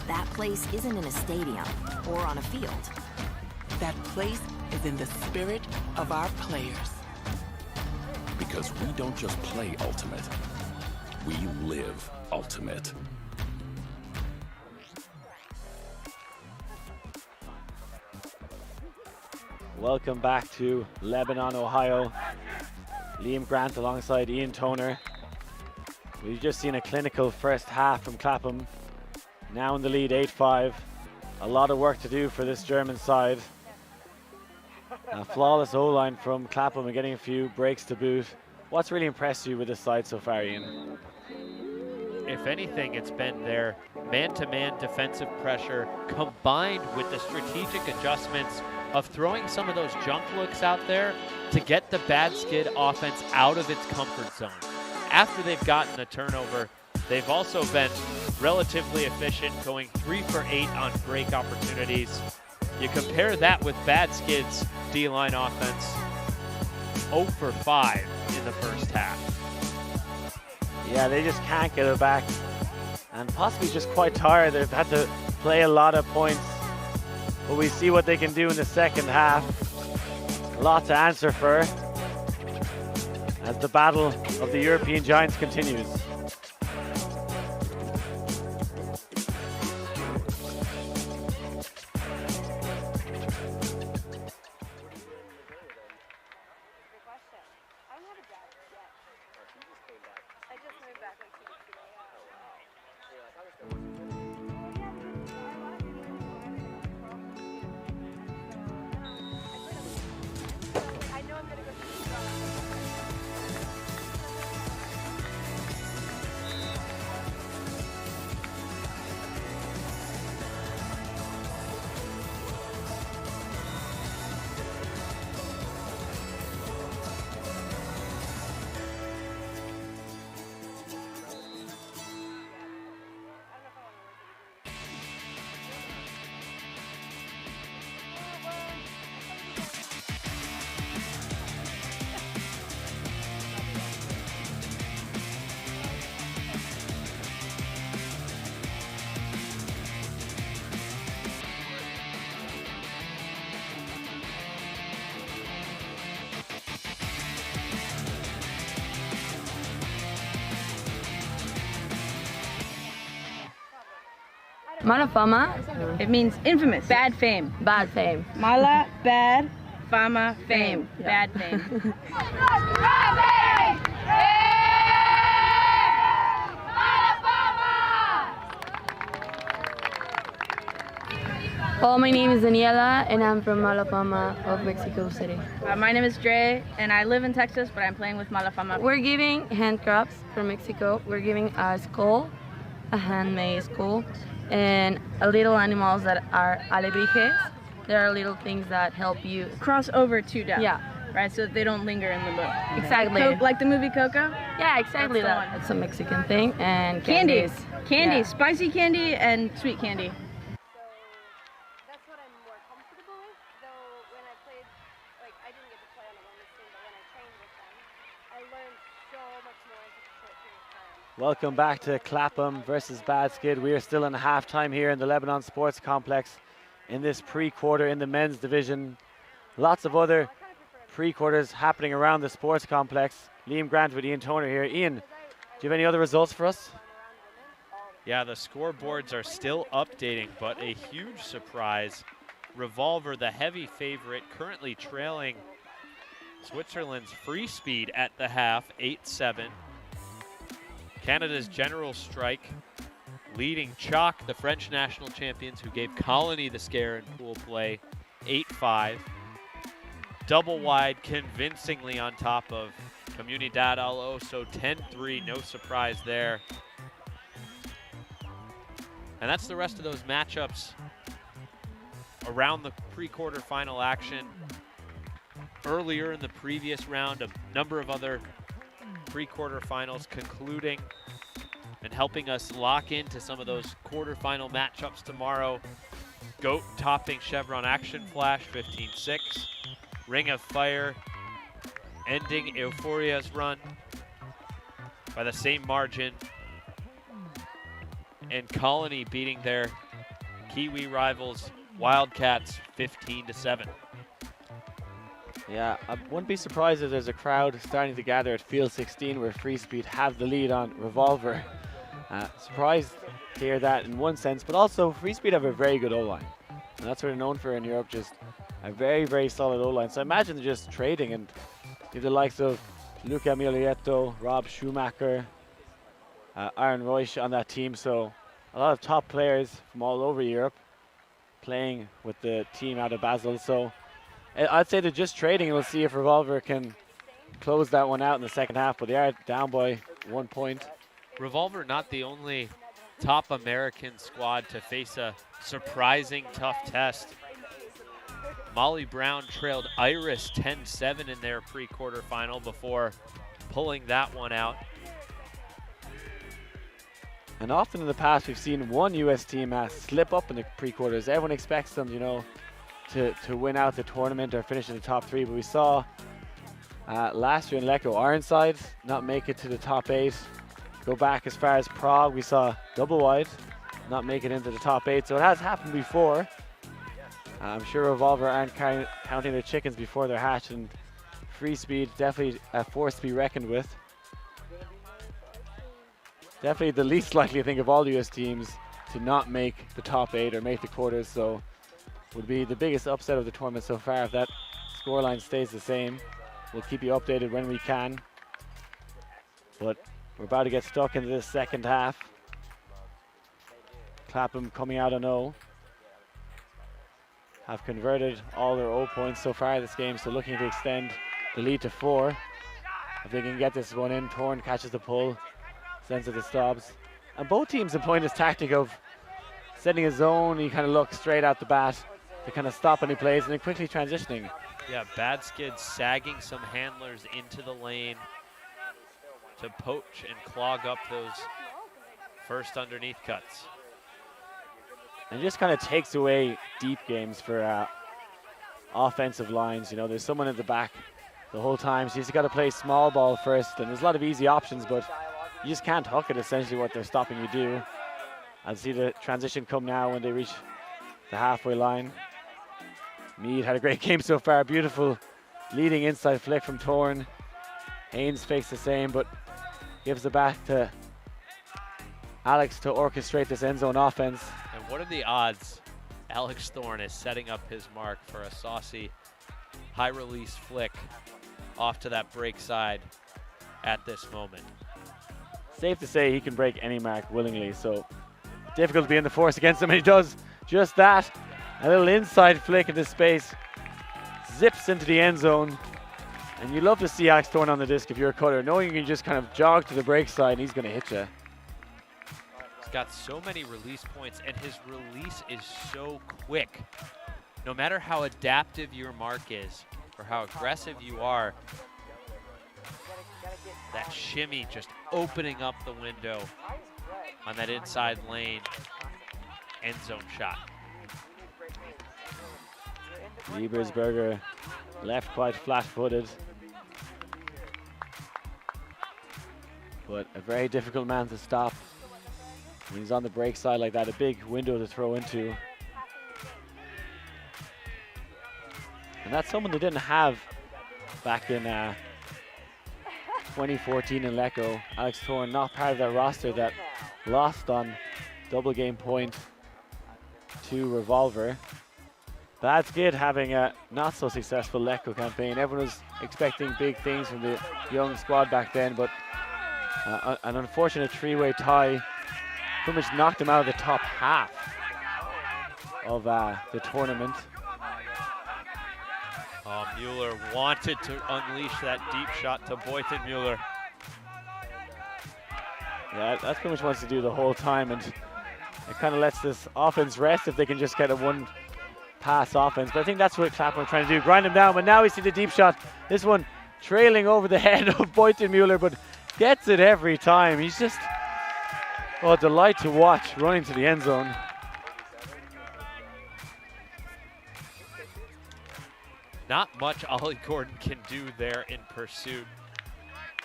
That place isn't in a stadium or on a field. That place is in the spirit of our players. Because we don't just play ultimate, we live ultimate. Welcome back to Lebanon, Ohio. Liam Grant alongside Ian Toner. We've just seen a clinical first half from Clapham. Now in the lead, 8-5. A lot of work to do for this German side. A flawless O-line from Clapham and getting a few breaks to boot. What's really impressed you with this side so far, Ian? If anything, it's been their man-to-man defensive pressure combined with the strategic adjustments of throwing some of those junk looks out there to get the Bad Skid offense out of its comfort zone. After they've gotten the turnover, they've also been relatively efficient, going 3 for 8 on break opportunities. You compare that with Bad Skid's D-line offense, 0 for 5 in the first half. Yeah, they just can't get it back. And possibly just quite tired. They've had to play a lot of points. But we see what they can do in the second half. A lot to answer for as the battle of the European giants continues. Mala fama, it means infamous, bad fame. Bad fame. Mala, bad, fama, fame. Bad fame. Well, my name is Daniela, and I'm from Malafama of Mexico City. My name is Dre, and I live in Texas, but I'm playing with Malafama. We're giving handcrafts from Mexico. We're giving a skull, a handmade skull, and little animals that are alebrijes. There are little things that help you cross over to death. Yeah, right? So that they don't linger in limbo. Exactly. Like the movie Coco? Yeah, exactly That's the that. one. It's a Mexican thing. And Candy. candies. Candy. Yeah. Spicy candy and sweet candy. That's what I'm more comfortable with, though when I played, like I didn't get to play on a women's team, but when I trained with them, I learned so much more in such a short period of time. Welcome back to Clapham versus Bad Skid. We are still in halftime here in the Lebanon Sports Complex in this pre-quarter in the men's division. Lots of other pre-quarters happening around the sports complex. Liam Grant with Ian Toner here. Ian, do you have any other results for us? Yeah, the scoreboards are still updating, but a huge surprise. Revolver, the heavy favorite, currently trailing Switzerland's Free Speed at the half, 8-7. Canada's General Strike leading Chalk, the French national champions who gave Colony the scare in pool play, 8-5. Double wide convincingly on top of Comunidad Al Oso, 10-3, no surprise there. And that's the rest of those matchups around the pre-quarterfinal action. Earlier in the previous round, a number of other pre-quarterfinals concluding and helping us lock into some of those quarterfinal matchups tomorrow. GOAT topping Chevron Action Flash, 15-6. Ring of Fire ending Euphoria's run by the same margin. And Colony beating their Kiwi rivals Wildcats 15-7. Yeah, I wouldn't be surprised if there's a crowd starting to gather at Field 16 where Free Speed have the lead on Revolver. Surprised to hear that in one sense, but also Free Speed have a very good O-line. And that's what they're known for in Europe, just a very, very solid O-line. So I imagine they're just trading, and you have the likes of Luca Miglietto, Rob Schumacher, Aaron Royce on that team. So a lot of top players from all over Europe playing with the team out of Basel. So I'd say they're just trading, and we'll see if Revolver can close that one out in the second half, but they are down by 1 point. Revolver not the only top American squad to face a surprising tough test. Molly Brown trailed Iris 10-7 in their pre-quarterfinal before pulling that one out. And often in the past, we've seen one U.S. team slip up in the pre-quarters. Everyone expects them, you know, to win out the tournament or finish in the top three. But we saw last year in Lecco, Ironside not make it to the top 8. Go back as far as Prague, we saw Double Wide not make it into the top 8. So it has happened before. I'm sure Revolver aren't counting their chickens before they're hatched, and Free Speed definitely a force to be reckoned with. Definitely the least likely, I think, of all US teams to not make the top 8 or make the quarters. So would be the biggest upset of the tournament so far if that scoreline stays the same. We'll keep you updated when we can. But we're about to get stuck into this second half. Clapham coming out on 0. Have converted all their 0 points so far this game, so looking to extend the lead to 4. If they can get this one in, Torn catches the pull, sends it to Stobbs. And both teams employing this tactic of setting a zone, you kind of look straight out the bat to kind of stop any plays and then quickly transitioning. Yeah, Bad Skid sagging some handlers into the lane to poach and clog up those first underneath cuts. And just kind of takes away deep games for offensive lines. You know, there's someone at the back the whole time, so you just got to play small ball first. And there's a lot of easy options, but you just can't hook it, essentially what they're stopping you do. I'll see the transition come now when they reach the halfway line. Meade had a great game so far. Beautiful leading inside flick from Torn. Haynes fakes the same, but gives it back to Alex to orchestrate this end zone offense. And what are the odds Alex Thorne is setting up his mark for a saucy high release flick off to that break side at this moment? Safe to say he can break any mark willingly, so difficult to be in the force against him, and he does just that. A little inside flick into space, zips into the end zone, and you love to see Alex Thorne on the disc if you're a cutter, knowing you can just kind of jog to the break side and he's going to hit you. He's got so many release points, and his release is so quick. No matter how adaptive your mark is, for how aggressive you are. That shimmy just opening up the window on that inside lane end zone shot. Liebersberger left quite flat-footed, but a very difficult man to stop. When he's on the break side like that, a big window to throw into. And that's someone they didn't have back in 2014 in Lecco. Alex Thorne, not part of that roster that lost on double game point to Revolver. Bad Skid having a not so successful Lecco campaign. Everyone was expecting big things from the young squad back then, but an unfortunate three-way tie pretty much knocked them out of the top half of the tournament. Oh, Mueller wanted to unleash that deep shot to Boyton Mueller. Yeah, that's pretty much what wants to do the whole time, and it kind of lets this offense rest if they can just get a one pass offense. But I think that's what Clapham are trying to do, grind him down. But now we see the deep shot. This one trailing over the head of Boyton Mueller, but gets it every time. He's just, oh, a delight to watch running to the end zone. Not much Ollie Gordon can do there in pursuit.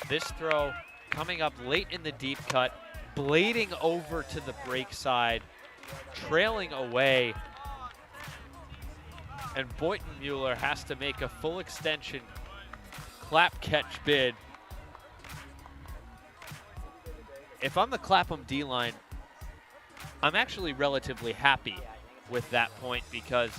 This throw coming up late in the deep cut, blading over to the break side, trailing away. And Boyton Mueller has to make a full extension clap catch bid. If I'm the Clapham D-line, I'm actually relatively happy with that point because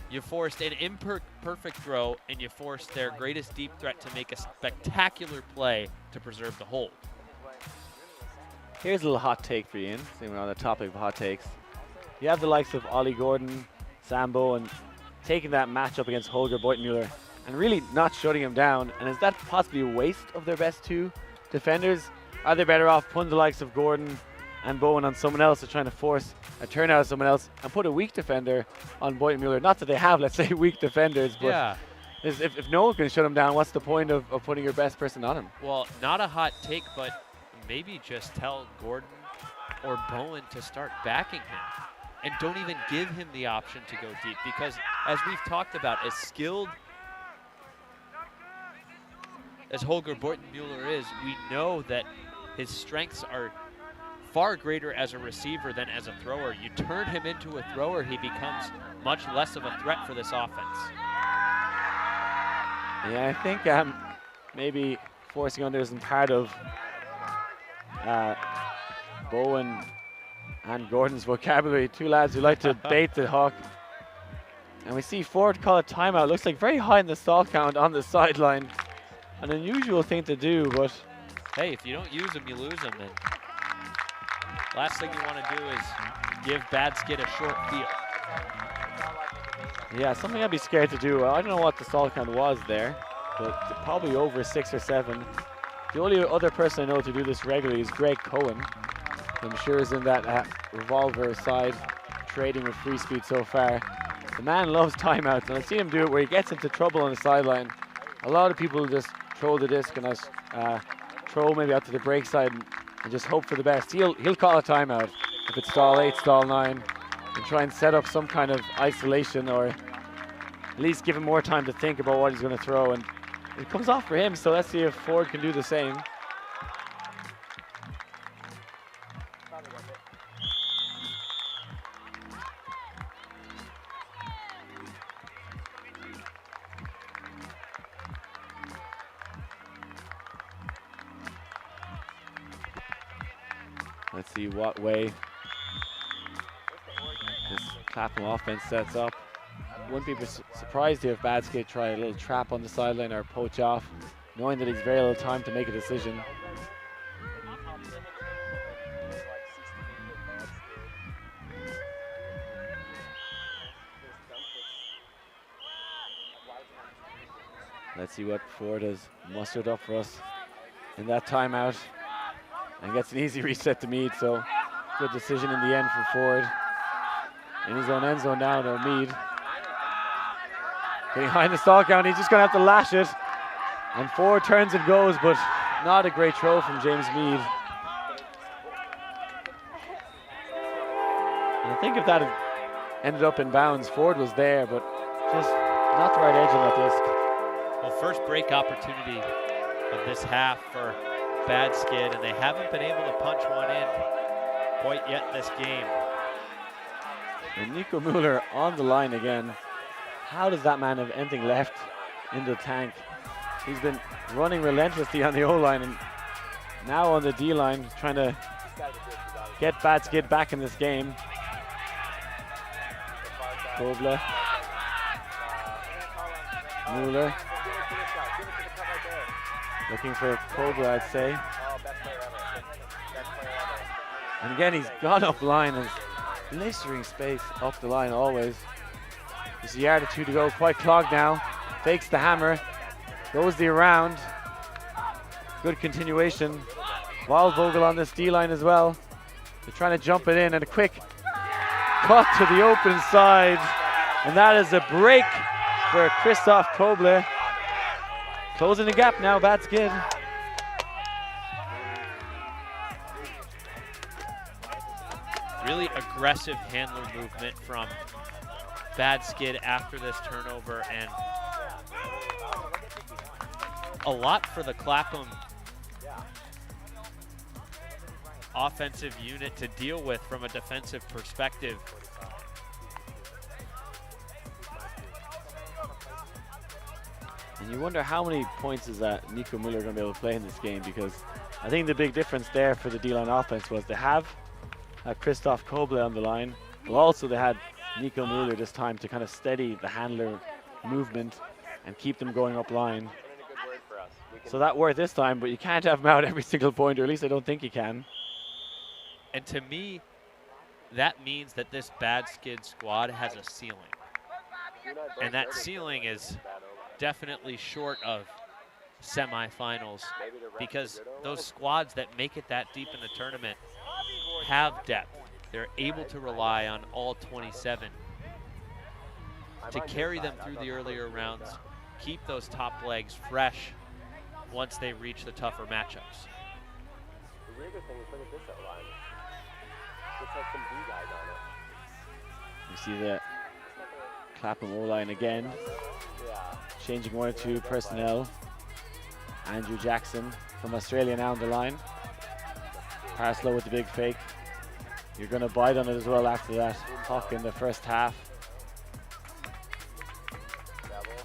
you forced an imperfect throw and you forced their greatest deep threat to make a spectacular play to preserve the hold. Here's a little hot take for you, Ian, since we're on the topic of hot takes. You have the likes of Ollie Gordon, Sambo, and taking that matchup against Holger Boyton Mueller and really not shutting him down. And is that possibly a waste of their best two defenders? Are they better off putting the likes of Gordon and Bowen on someone else or trying to force a turnout of someone else and put a weak defender on Boyton Mueller? Not that they have, let's say, weak defenders, but yeah. if no one can shut him down, what's the point of putting your best person on him? Well, not a hot take, but maybe just tell Gordon or Bowen to start backing him. And don't even give him the option to go deep because, as we've talked about, as skilled as Holger Boyton Mueller is, we know that his strengths are far greater as a receiver than as a thrower. You turn him into a thrower, he becomes much less of a threat for this offense. Yeah, I think maybe forcing under isn't part of Bowen and Gordon's vocabulary. Two lads who like to bait the hawk. And we see Ford call a timeout. Looks like very high in the stall count on the sideline. An unusual thing to do, but hey, if you don't use them, you lose them. And last thing you want to do is give Bad Skid a short field. yeah, something I'd be scared to do. I don't know what the stall count was there, but probably over 6 or 7. The only other person I know to do this regularly is Greg Cohen. I'm sure is in that Revolver side, trading with free speed so far. The man loves timeouts, and I've seen him do it where he gets into trouble on the sideline. A lot of people just throw the disc and throw maybe out to the break side and just hope for the best. He'll call a timeout if it's stall 8, stall 9, and try and set up some kind of isolation or at least give him more time to think about what he's going to throw. And it comes off for him, so let's see if Ford can do the same. Let's see what way this Clapham offense sets up. Wouldn't be surprised if Bad Skid try a little trap on the sideline or poach off, knowing that he's very little time to make a decision. Let's see what Ford has mustered up for us in that timeout. And gets an easy reset to Mead, so good decision in the end for Ford. In his own end zone now to Mead. Behind the stalk out, he's just going to have to lash it. And 4 turns it goes, but not a great throw from James Mead. And I think if that had ended up in bounds, Ford was there, but just not the right edge on that disc. Well, first break opportunity of this half for Bad Skid, and they haven't been able to punch one in quite yet this game. And Nico Mueller on the line again. How does that man have anything left in the tank? He's been running relentlessly on the O-line and now on the D-line, trying to get Bad Skid back in this game. Kobler. Mueller. Looking for Kobler, I'd say. And again, he's gone up line. There's blistering space up the line always. There's a yard or 2 to go, quite clogged now. Fakes the hammer, goes the around. Good continuation. Waldvogel on this D-line as well. They're trying to jump it in, and a quick cut to the open side. And that is a break for Christoph Kobler. Closing the gap now, Bad Skid. Really aggressive handler movement from Bad Skid after this turnover, and a lot for the Clapham offensive unit to deal with from a defensive perspective. And you wonder how many points is that Nico Mueller going to be able to play in this game, because I think the big difference there for the D-line offense was they have Christoph Kobler on the line, but also they had Nico Mueller this time to kind of steady the handler movement and keep them going up line. So that worked this time, but you can't have him out every single point, or at least I don't think you can. And to me, that means that this Bad Skid squad has a ceiling. And that ceiling is definitely short of semifinals, because those squads that make it that deep in the tournament have depth. They're able to rely on all 27 to carry them through the earlier rounds, keep those top legs fresh once they reach the tougher matchups. The weirder thing is, look at this outline. Looks like some B guys on it. You see the Clapham O-line again. Changing 1 or 2 personnel. Andrew Jackson from Australia now on the line. Parslow with the big fake. You're going to bite on it as well after that puck in the first half.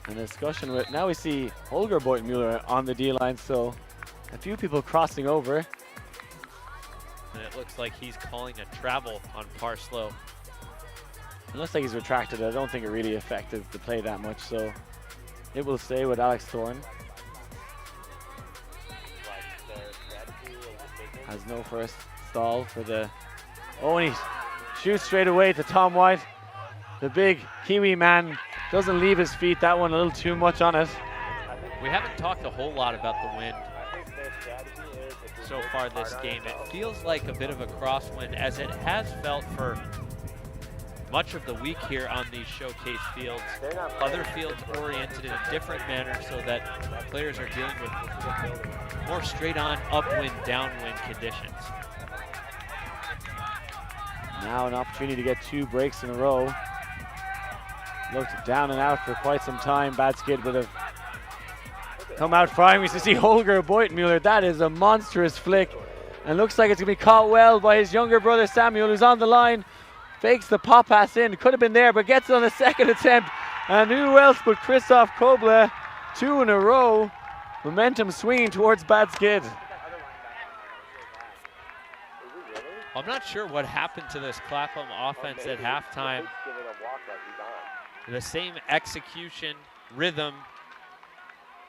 And a discussion with, now we see Holger Beutmuller on the D-line, so a few people crossing over. And it looks like he's calling a travel on Parslow. It looks like he's retracted. I don't think it really affected the play that much, so it will stay with Alex Thorne. Has no first stall for the... Oh, and he shoots straight away to Tom White. The big Kiwi man doesn't leave his feet. That one a little too much on it. We haven't talked a whole lot about the wind so far this game. It feels like a bit of a crosswind, as it has felt for much of the week here on these showcase fields. Other fields oriented in a different manner so that players are dealing with more straight-on upwind, downwind conditions. Now an opportunity to get 2 breaks in a row. Looked down and out for quite some time. Bad Skid would have come out firing. We see Holger Beutmuller. That is a monstrous flick, and looks like it's going to be caught well by his younger brother Samuel, who's on the line. Fakes the pop pass in. Could have been there, but gets it on the second attempt. And who else but Christoph Kobler? 2 in a row. Momentum swinging towards Bad Skid. I'm not sure what happened to this Clapham offense at halftime. The same execution, rhythm,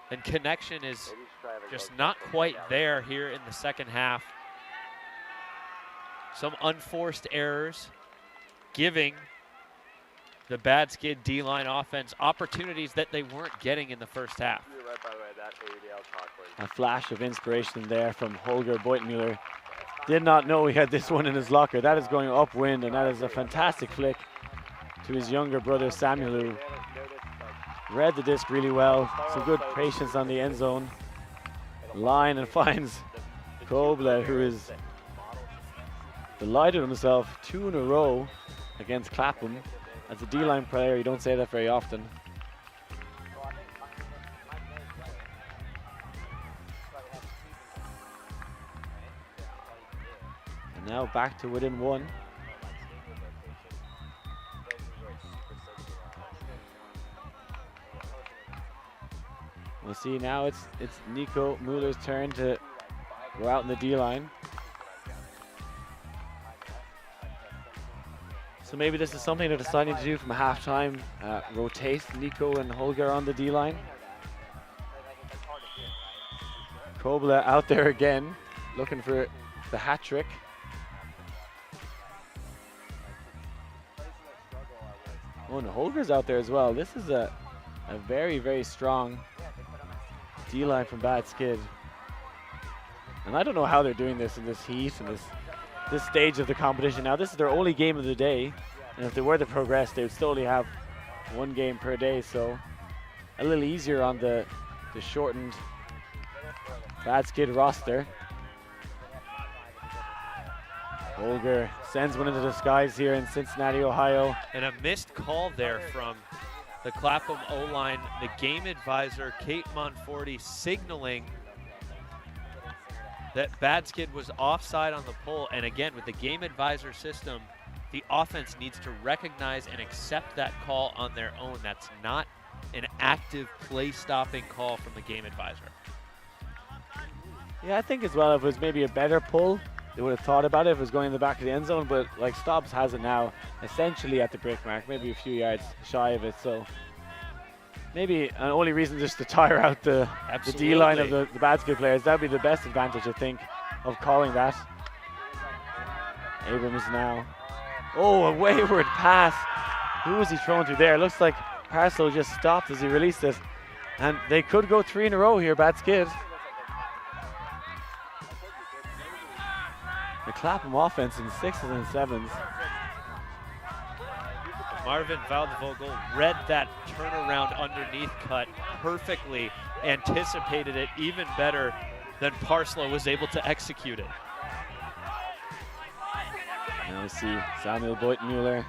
and connection is just not quite there here in the second half. Some unforced errors, giving the Bad Skid D-line offense opportunities that they weren't getting in the first half. A flash of inspiration there from Holger Beutmuller. Did not know he had this one in his locker. That is going upwind, and that is a fantastic flick to his younger brother Samuel, who read the disc really well. Some good patience on the end zone line, and finds Kobla, who is delighted with himself 2 in a row against Clapham. As a D-line player, you don't say that very often. And now back to within 1. We'll see now it's Nico Muller's turn to go out in the D-line. So maybe this is something they're deciding to do from halftime, rotate Nico and Holger on the D-line. Kobla out there again, looking for the hat trick. Oh, and Holger's out there as well. This is a very, very strong D-line from Bad Skid. And I don't know how they're doing this in this heat and this stage of the competition. Now, this is their only game of the day, and if they were to progress, they would still only have 1 game per day, so a little easier on the shortened Bad Skid roster. Holger sends one into the skies here in Cincinnati, Ohio. And a missed call there from the Clapham O-line. The game advisor, Kate Monforti, signaling that Bad Skid was offside on the pull. And again, with the game advisor system, the offense needs to recognize and accept that call on their own. That's not an active play-stopping call from the game advisor. Yeah, I think as well, if it was maybe a better pull, they would have thought about it if it was going in the back of the end zone, but like Stobbs has it now essentially at the brick mark, maybe a few yards shy of it, so maybe an only reason just to tire out the D-line of the Bad Skid players. That would be the best advantage, I think, of calling that. Abrams now. Oh, a wayward pass. Who was he throwing to there? Looks like Parslow just stopped as he released this, and they could go 3 in a row here, Bad Skid. The Clapham offense in 6s and 7s. Marvin Waldvogel read that turnaround underneath cut perfectly, anticipated it even better than Parslow was able to execute it. Now we see Samuel Boyton-Mueller.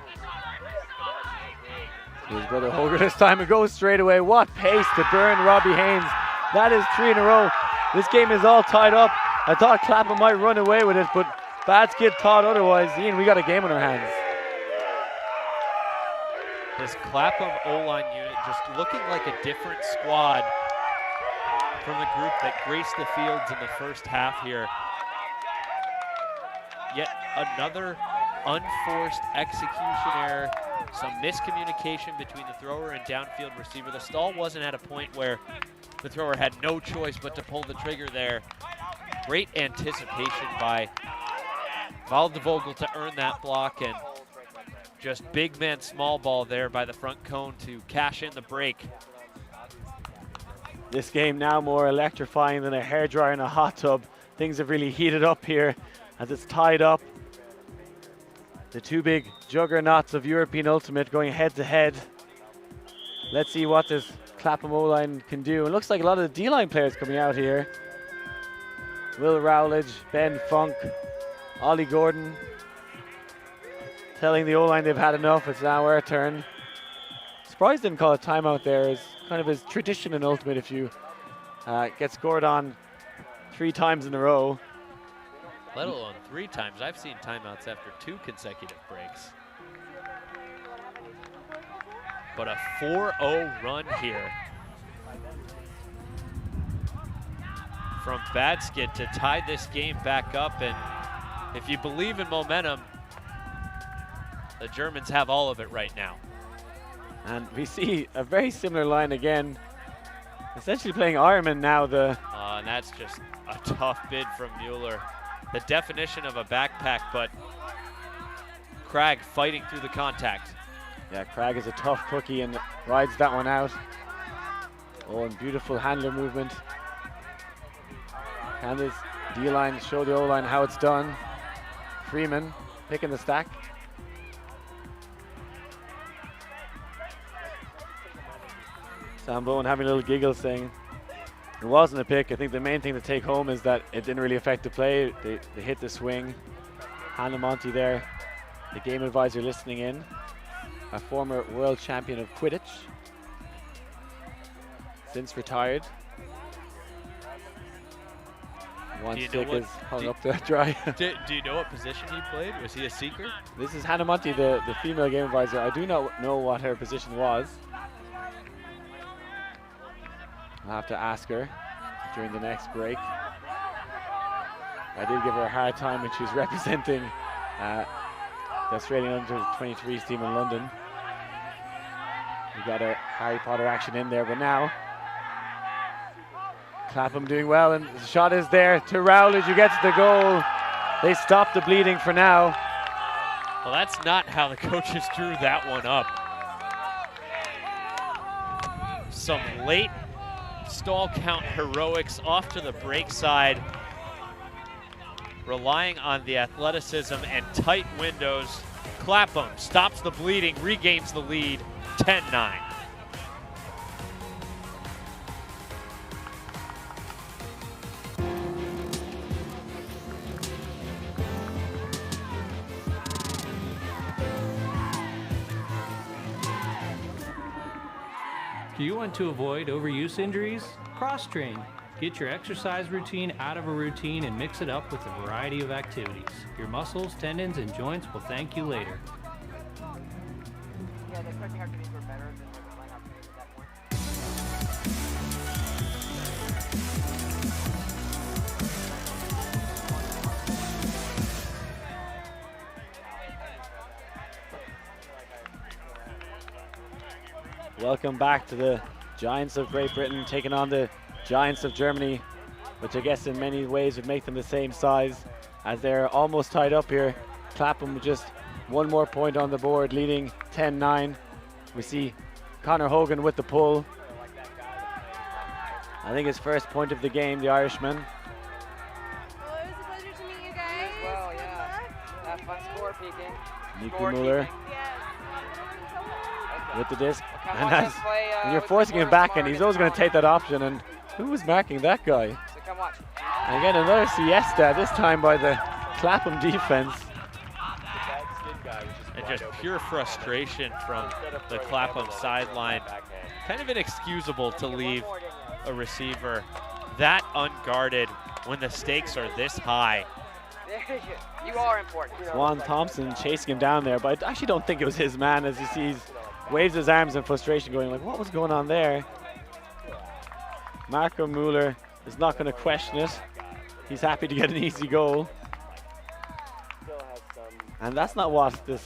His brother Holger this time, it goes straight away. What pace to burn Robbie Haynes. That is 3 in a row. This game is all tied up. I thought Clapham might run away with it, but Bad Skid thought otherwise. Ian, we got a game on our hands. This Clapham O-line unit just looking like a different squad from the group that graced the fields in the first half here. Yet another unforced execution error, some miscommunication between the thrower and downfield receiver. The stall wasn't at a point where the thrower had no choice but to pull the trigger there. Great anticipation by Waldvogel to earn that block, and just big man small ball there by the front cone to cash in the break. This game now more electrifying than a hairdryer in a hot tub. Things have really heated up here as it's tied up. The 2 big juggernauts of European Ultimate going head to head. Let's see what this Clapham O-line can do. It looks like a lot of the D-line players coming out here. Will Rowledge, Ben Funk, Ollie Gordon, telling the O-line they've had enough, it's now our turn. Surprised didn't call a timeout there. It's kind of his tradition in Ultimate if you get scored on 3 times in a row. Let alone 3 times. I've seen timeouts after 2 consecutive breaks. But a 4-0 run here from Bad Skid to tie this game back up. And if you believe in momentum, the Germans have all of it right now. And we see a very similar line again. Essentially playing Ironman now. And that's just a tough bid from Mueller. The definition of a backpack, but Cragg fighting through the contact. Yeah, Cragg is a tough cookie and rides that one out. Oh, and beautiful handler movement. Can this D-line show the O-line how it's done? Freeman picking the stack. Sam Bowen having a little giggle saying it wasn't a pick. I think the main thing to take home is that it didn't really affect the play. They hit the swing. Hannah Monty there, the game advisor listening in. A former world champion of Quidditch. Since retired. One stick is hung up to dry. Do you know what position he played? Was he a seeker? This is Hannah Monty, the female game advisor. I do not know what her position was. I'll have to ask her during the next break. I did give her a hard time when she was representing the Australian under-23s team in London. We got a Harry Potter action in there, but now Clapham doing well, and the shot is there to Rowledge, who gets the goal. They stop the bleeding for now. Well, that's not how the coaches drew that one up. Some late stall count heroics off to the break side, relying on the athleticism and tight windows. Clapham stops the bleeding, regains the lead, 10-9. Do you want to avoid overuse injuries? Cross-train. Get your exercise routine out of a routine and mix it up with a variety of activities. Your muscles, tendons, and joints will thank you later. Yeah, the coaching activities were better than the playing opportunities at that point. Welcome back to the Giants of Great Britain taking on the Giants of Germany, which I guess in many ways would make them the same size, as they're almost tied up here. Clapham with just one more point on the board, leading 10-9. We see Connor Hogan with the pull. I think his first point of the game, the Irishman. Well, it was a pleasure to meet you guys. Well, yeah. Have fun score peeking. Nico Mueller with the disc. Come And watch as us play, when you're with forcing him Morris back, tomorrow and he's against always going to Carl. take that option. And who was marking that guy? So come watch. And again, another siesta, this time by the Clapham defense. And just pure frustration from the Clapham sideline. Kind of inexcusable to leave a receiver that unguarded when the stakes are this high. You are important. Swan Thompson chasing him down there, but I actually don't think it was his man, as he sees, waves his arms in frustration, going like, what was going on there? Marco Mueller is not going to question it. He's happy to get an easy goal. And that's not what this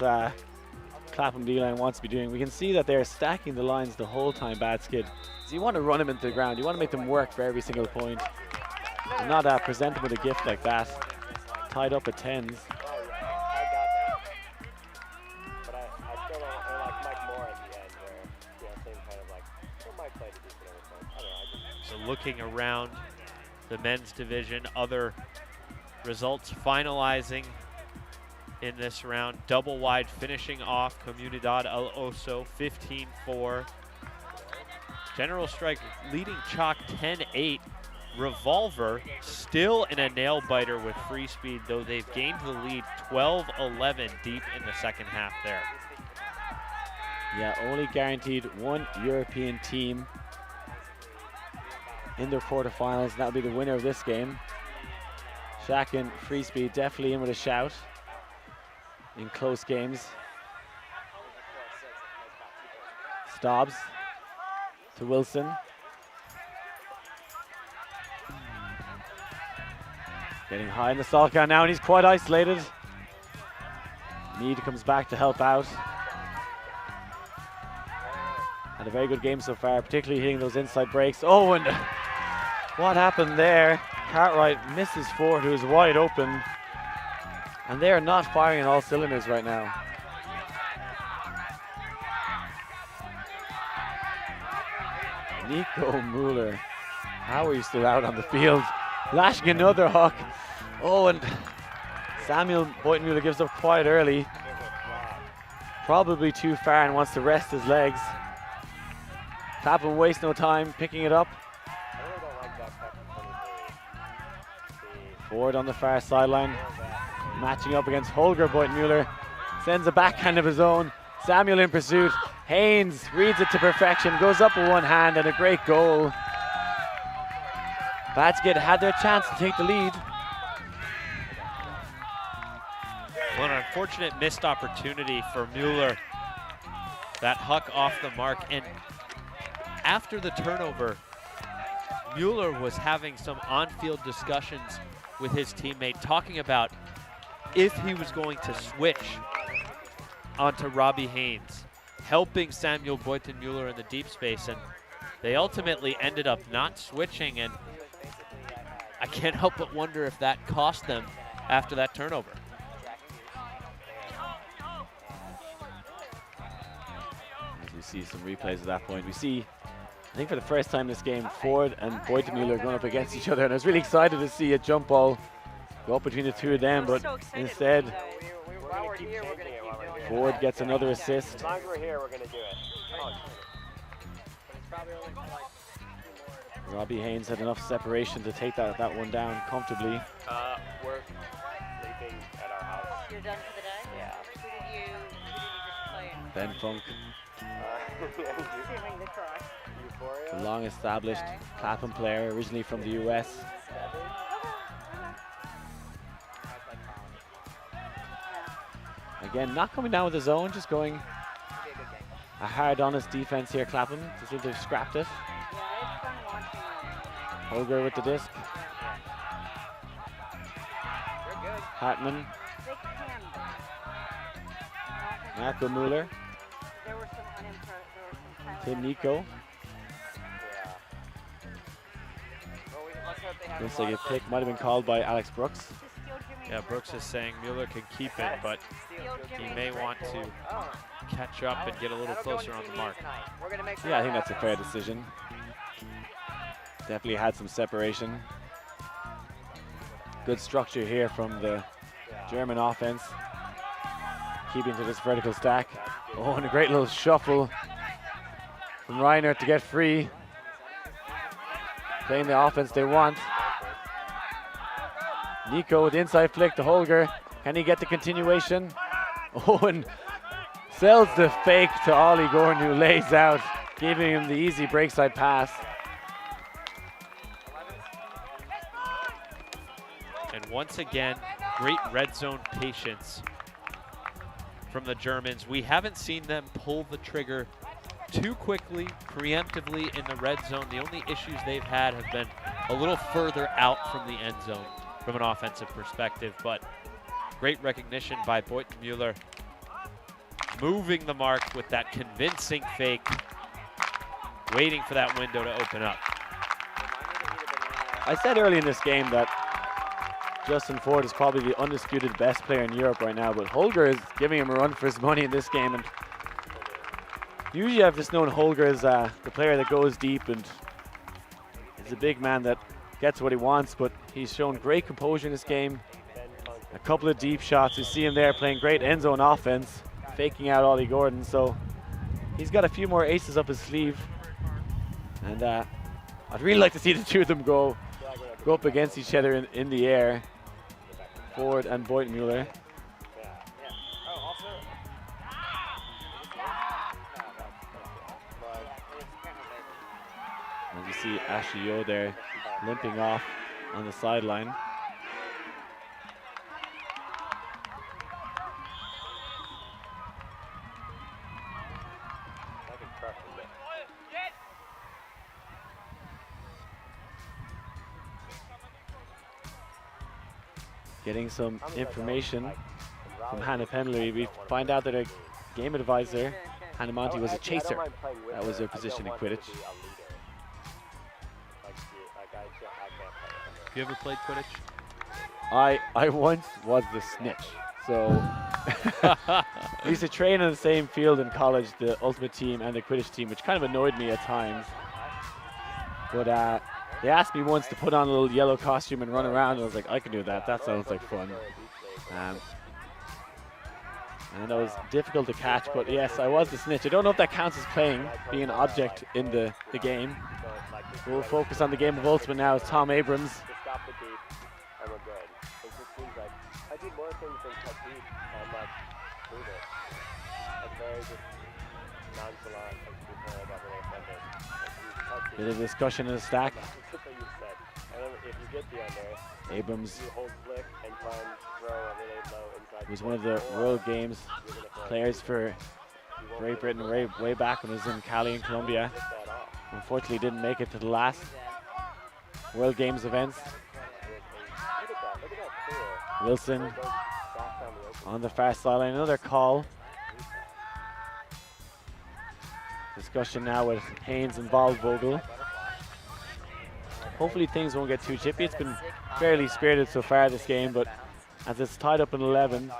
Clapham D-line wants to be doing. We can see that they're stacking the lines the whole time, Bad Skid. So you want to run them into the ground. You want to make them work for every single point. And not present them with a gift like that. Tied up at 10s. So looking around the men's division, other results finalizing in this round. Double wide finishing off Comunidad El Oso 15-4. General Strike leading Chalk 10-8. Revolver still in a nail biter with free speed, though they've gained the lead 12-11 deep in the second half there. Yeah, only guaranteed one European team in their quarterfinals, and that'll be the winner of this game. Shaq and Free Speed definitely in with a shout in close games. Stobbs to Wilson. Getting high in the stall count now, and he's quite isolated. Mead comes back to help out. Had a very good game so far, particularly hitting those inside breaks. Oh, and what happened there? Cartwright misses Ford, who is wide open. And they are not firing on all cylinders right now. Nico Mueller, how are you still out on the field? Lashing another hook. Oh, and Samuel Boynton-Mueller gives up quite early. Probably too far and wants to rest his legs. Clapham waste no time, picking it up. I really don't like that Clapham 23. Ford on the far sideline, matching up against Holger. Beutenmuller sends a backhand of his own. Samuel in pursuit. Haynes reads it to perfection, goes up with one hand, and a great goal. Batchgate had their chance to take the lead. Well, an unfortunate missed opportunity for Mueller. That huck off the mark, and after the turnover, Mueller was having some on-field discussions with his teammate, talking about if he was going to switch onto Robbie Haynes, helping Samuel Beutenmuller in the deep space, and they ultimately ended up not switching, and I can't help but wonder if that cost them after that turnover. As we see some replays at that point, we see, I think for the first time in this game, Ford and Beutenmuller going up against each other, and I was really excited to see a jump ball go up between the two of them, but instead, Ford gets another assist. As long as we're here, we're going to do it. Robbie Haynes had enough separation to take that one down comfortably. We're sleeping at our house. You're done for the day? Yeah. Who did you just play in? Ben Funk, Saving the try. the long-established Clapham player, originally from the US. Again, not coming down with his own, just going a hard, honest defense here, Clapham. They seem to have scrapped it. Holger with the disc. Hartman. Marco Mueller. Tim Nico. Looks like a pick might have been called by Alex Brooks. Yeah, Brooks is saying Mueller can keep it, but he may want to catch up and get a little closer on the mark. Yeah, I think that's a fair decision. Definitely had some separation. Good structure here from the German offense. Keeping to this vertical stack. Oh, and a great little shuffle from Reiner to get free. Playing the offense they want. Nico with the inside flick to Holger. Can he get the continuation? Oh, and sells the fake to Ollie Gordon, who lays out, giving him the easy breakside pass. And once again, great red zone patience from the Germans. We haven't seen them pull the trigger too quickly, preemptively in the red zone. The only issues they've had have been a little further out from the end zone from an offensive perspective, but great recognition by Beutenmuller, moving the mark with that convincing fake, waiting for that window to open up. I said early in this game that Justin Ford is probably the undisputed best player in Europe right now, but Holger is giving him a run for his money in this game. And usually I've just known Holger as the player that goes deep and is a big man that gets what he wants, but he's shown great composure in this game. A couple of deep shots. You see him there playing great end zone offense, faking out Ollie Gordon. So he's got a few more aces up his sleeve. And I'd really like to see the two of them go up against each other in the air. Ford and Beutenmuller. As you see Ashley Yo there limping off on the sideline. Getting some information from Hannah Penlery. We find out that a game advisor, Hannah Monty, was a chaser. That was her position in Quidditch. You ever played Quidditch? I once was the snitch. So we used to train on the same field in college, the ultimate team and the Quidditch team, which kind of annoyed me at times. But they asked me once to put on a little yellow costume and run around, and I was like, I can do that. That sounds like fun. And that was difficult to catch, but yes, I was the snitch. I don't know if that counts as playing, being an object in the game. We'll focus on the game of ultimate now as Tom Abrams. Stop the beat, and we're good. It just seems like I do more things than cut beat and like move it. I'm very just nonchalant and people about what I said. Bit of discussion in the stack. And then if you get the under, Abrams you hold flick and try and throw a really low inside. was one of the World Games players for Great Britain way back when he was in Cali in Colombia. Unfortunately didn't make it to the last World Games events. Wilson on the far sideline, another call. Discussion now with Haynes and Vogel. Hopefully things won't get too chippy. It's been fairly spirited so far this game, but as it's tied up in 11,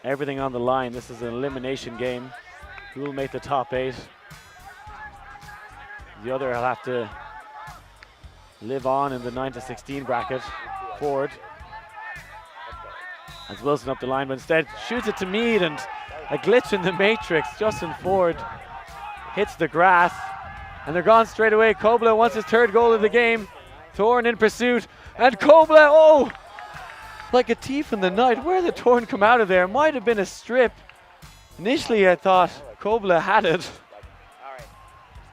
everything on the line. This is an elimination game. Who will make the top 8? The other will have to live on in the 9 to 16 bracket. Ford. As Wilson up the line, but instead shoots it to Meade, and a glitch in the matrix. Justin Ford hits the grass, and they're gone straight away. Kobla wants his 3rd goal of the game. Thorn in pursuit, and Kobla, oh! Like a thief in the night. Where did Thorn come out of there? Might have been a strip. Initially I thought Kobla had it.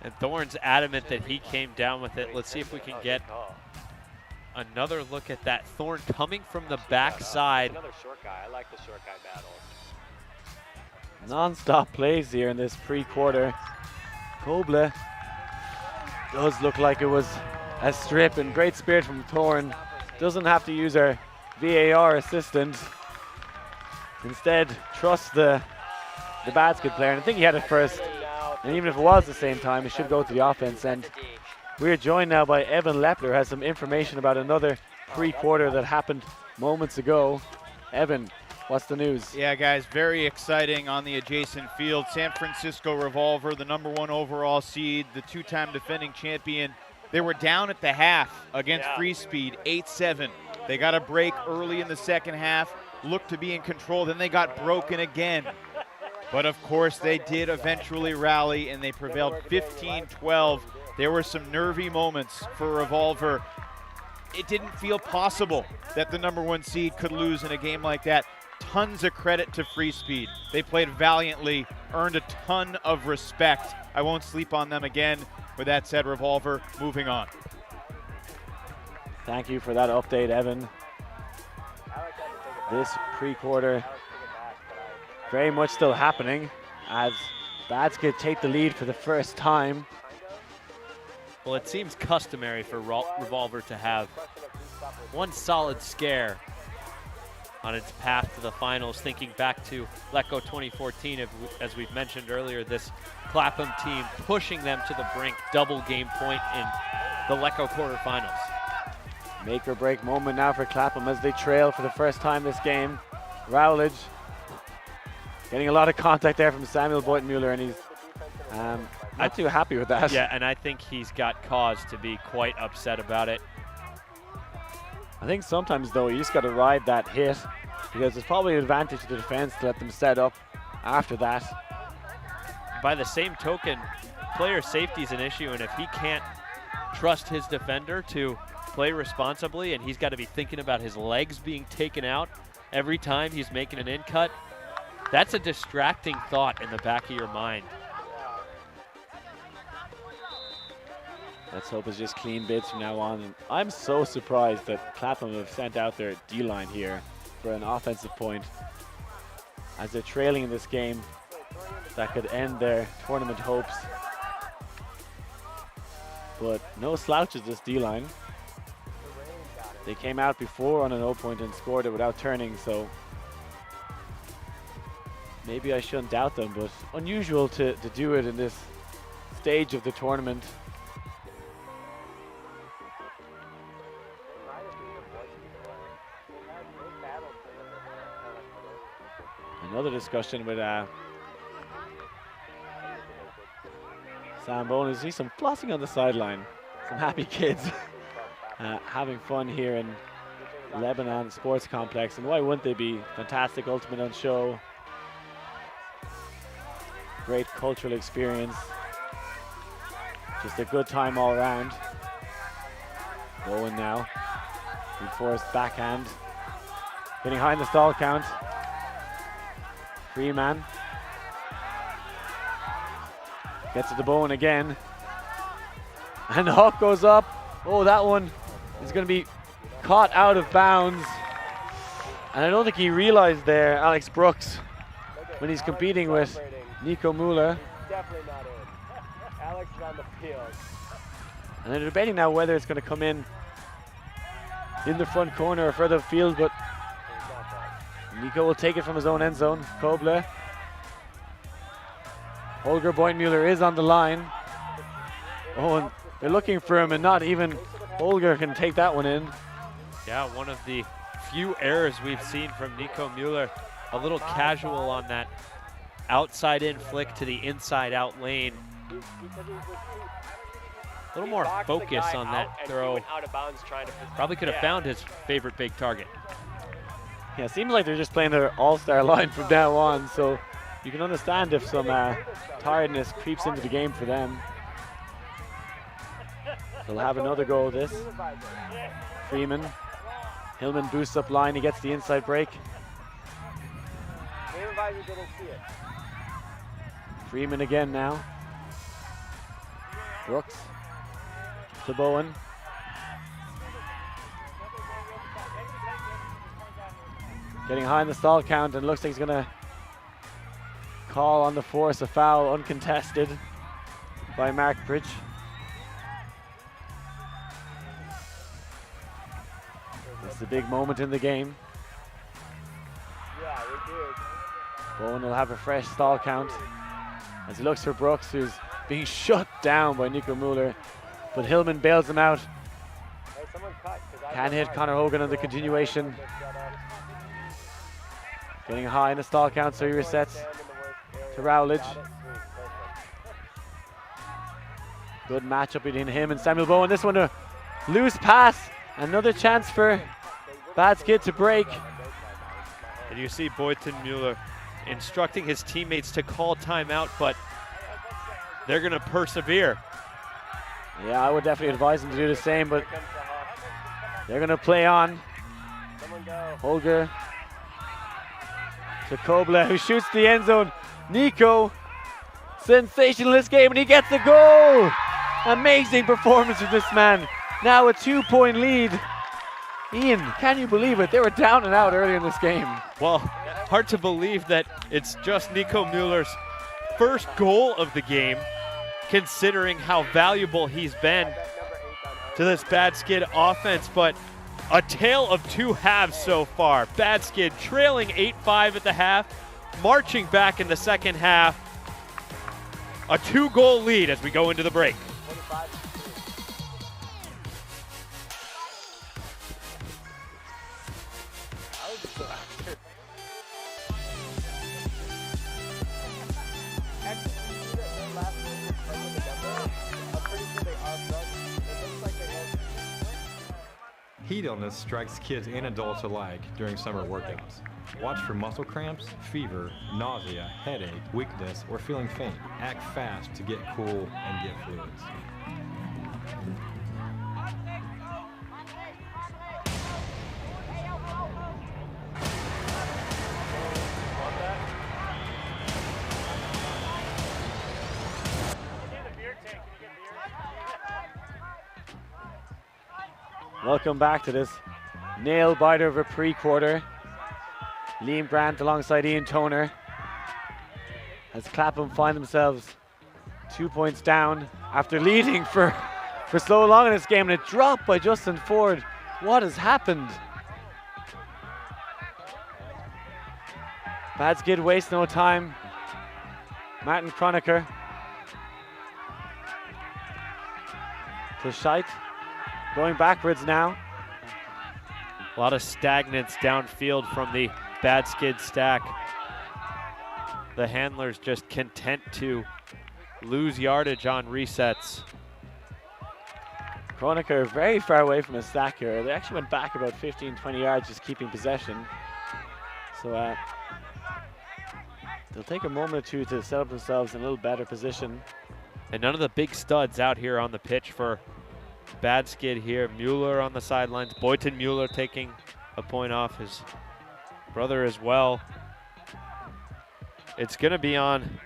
And Thorn's adamant that he came down with it. Let's see if we can get another look at that. Thorn coming from the backside. Another short guy. I like the short guy battles. Non-stop plays here in this pre-quarter. Kobla does look like it was a strip, and great spirit from Thorn. Doesn't have to use our VAR assistant. Instead, trust the basket player. And I think he had it first. And even if it was the same time, it should go to the offense. And we're joined now by Evan Lepler, who has some information about another pre-quarter that happened moments ago. Evan, what's the news? Yeah, guys, very exciting on the adjacent field. San Francisco Revolver, the #1 overall seed, the 2-time defending champion. They were down at the half against Free Speed, 8-7. They got a break early in the second half, looked to be in control, then they got broken again. But of course, they did eventually rally, and they prevailed 15-12. There were some nervy moments for Revolver. It didn't feel possible that the #1 seed could lose in a game like that. Tons of credit to Free Speed. They played valiantly, earned a ton of respect. I won't sleep on them again. With that said, Revolver, moving on. Thank you for that update, Evan. This pre-quarter very much still happening as Badska take the lead for the first time. Well, it seems customary for Revolver to have one solid scare on its path to the finals, thinking back to LECO 2014, as we've mentioned earlier, this Clapham team pushing them to the brink, double game point in the LECO quarterfinals. Make or break moment now for Clapham as they trail for the first time this game. Rowledge getting a lot of contact there from Samuel Boytenmuller, and he's not too happy with that. Yeah, and I think he's got cause to be quite upset about it. I think sometimes, though, you just got to ride that hit, because there's probably an advantage to the defense to let them set up after that. By the same token, player safety is an issue, and if he can't trust his defender to play responsibly, and he's got to be thinking about his legs being taken out every time he's making an in-cut, that's a distracting thought in the back of your mind. Let's hope it's just clean bids from now on. And I'm so surprised that Clapham have sent out their D-line here for an offensive point, as they're trailing in this game that could end their tournament hopes. But no slouches, this D-line. They came out before on an 0 point and scored it without turning, so maybe I shouldn't doubt them, but unusual to do it in this stage of the tournament. Another discussion with Sam Bowen. You see some flossing on the sideline. Some happy kids having fun here in Lebanon Sports Complex, and why wouldn't they be? Fantastic ultimate on show. Great cultural experience. Just a good time all around. Bowen now. Enforced backhand. Getting high in the stall count. Freeman. Gets it to Bowen again. And the hook goes up. Oh, that one is going to be caught out of bounds. And I don't think he realized there, Alex Brooks, when he's competing with Nico Mueller. Definitely not in. Alex is on the field. And they're debating now whether it's going to come in the front corner or further field, but Nico will take it from his own end zone. Koble. Holger Boyntmuller is on the line. Oh, and they're looking for him, and not even Holger can take that one in. Yeah, one of the few errors we've seen from Nico Mueller. A little casual on that outside in flick to the inside out lane. A little more focus on that throw. Probably could have found his favorite big target. Yeah, it seems like they're just playing their all-star line from now on, so you can understand if some tiredness creeps into the game for them. They'll have another go of this. Freeman. Hillman boosts up line, he gets the inside break. Freeman again now. Brooks to Bowen. Getting high in the stall count, and looks like he's gonna call on the force a foul uncontested by Mark Bridge. It's a big moment in the game. Bowen will have a fresh stall count as he looks for Brooks, who's being shut down by Nico Mueller, but Hillman bails him out. Can hit Connor Hogan on the continuation. Getting high in the stall count, so he resets to Rowledge. Good matchup between him and Samuel Bowen. This one a loose pass. Another chance for Bad Skid to break. And you see Boyton Mueller instructing his teammates to call timeout, but they're going to persevere. Yeah, I would definitely advise them to do the same, but they're going to play on. Holger to Koble, who shoots the end zone. Nico, sensational this game, and he gets the goal. Amazing performance of this man. Now a 2-point lead. Ian, can you believe it? They were down and out earlier in this game. Well, hard to believe that it's just Nico Mueller's first goal of the game, considering how valuable he's been to this Bad Skid offense. But a tale of two halves so far. Bad Skid trailing 8-5 at the half, marching back in the second half. A 2-goal lead as we go into the break. Heat illness strikes kids and adults alike during summer workouts. Watch for muscle cramps, fever, nausea, headache, weakness, or feeling faint. Act fast to get cool and get fluids. Welcome back to this nail biter of a pre-quarter. Liam Grant alongside Ian Toner as Clapham find themselves 2 points down after leading for so long in this game, and it dropped by Justin Ford. What has happened? Bad Skid waste no time. Martin Kronecker to Scheidt. Going backwards now. A lot of stagnance downfield from the Bad Skid stack. The handlers just content to lose yardage on resets. Kronecker very far away from a stack here. They actually went back about 15, 20 yards just keeping possession. So they'll take a moment or two to set up themselves in a little better position. And none of the big studs out here on the pitch for Bad Skid here. Mueller on the sidelines. Boyton Mueller taking a point off his brother as well. It's going to be on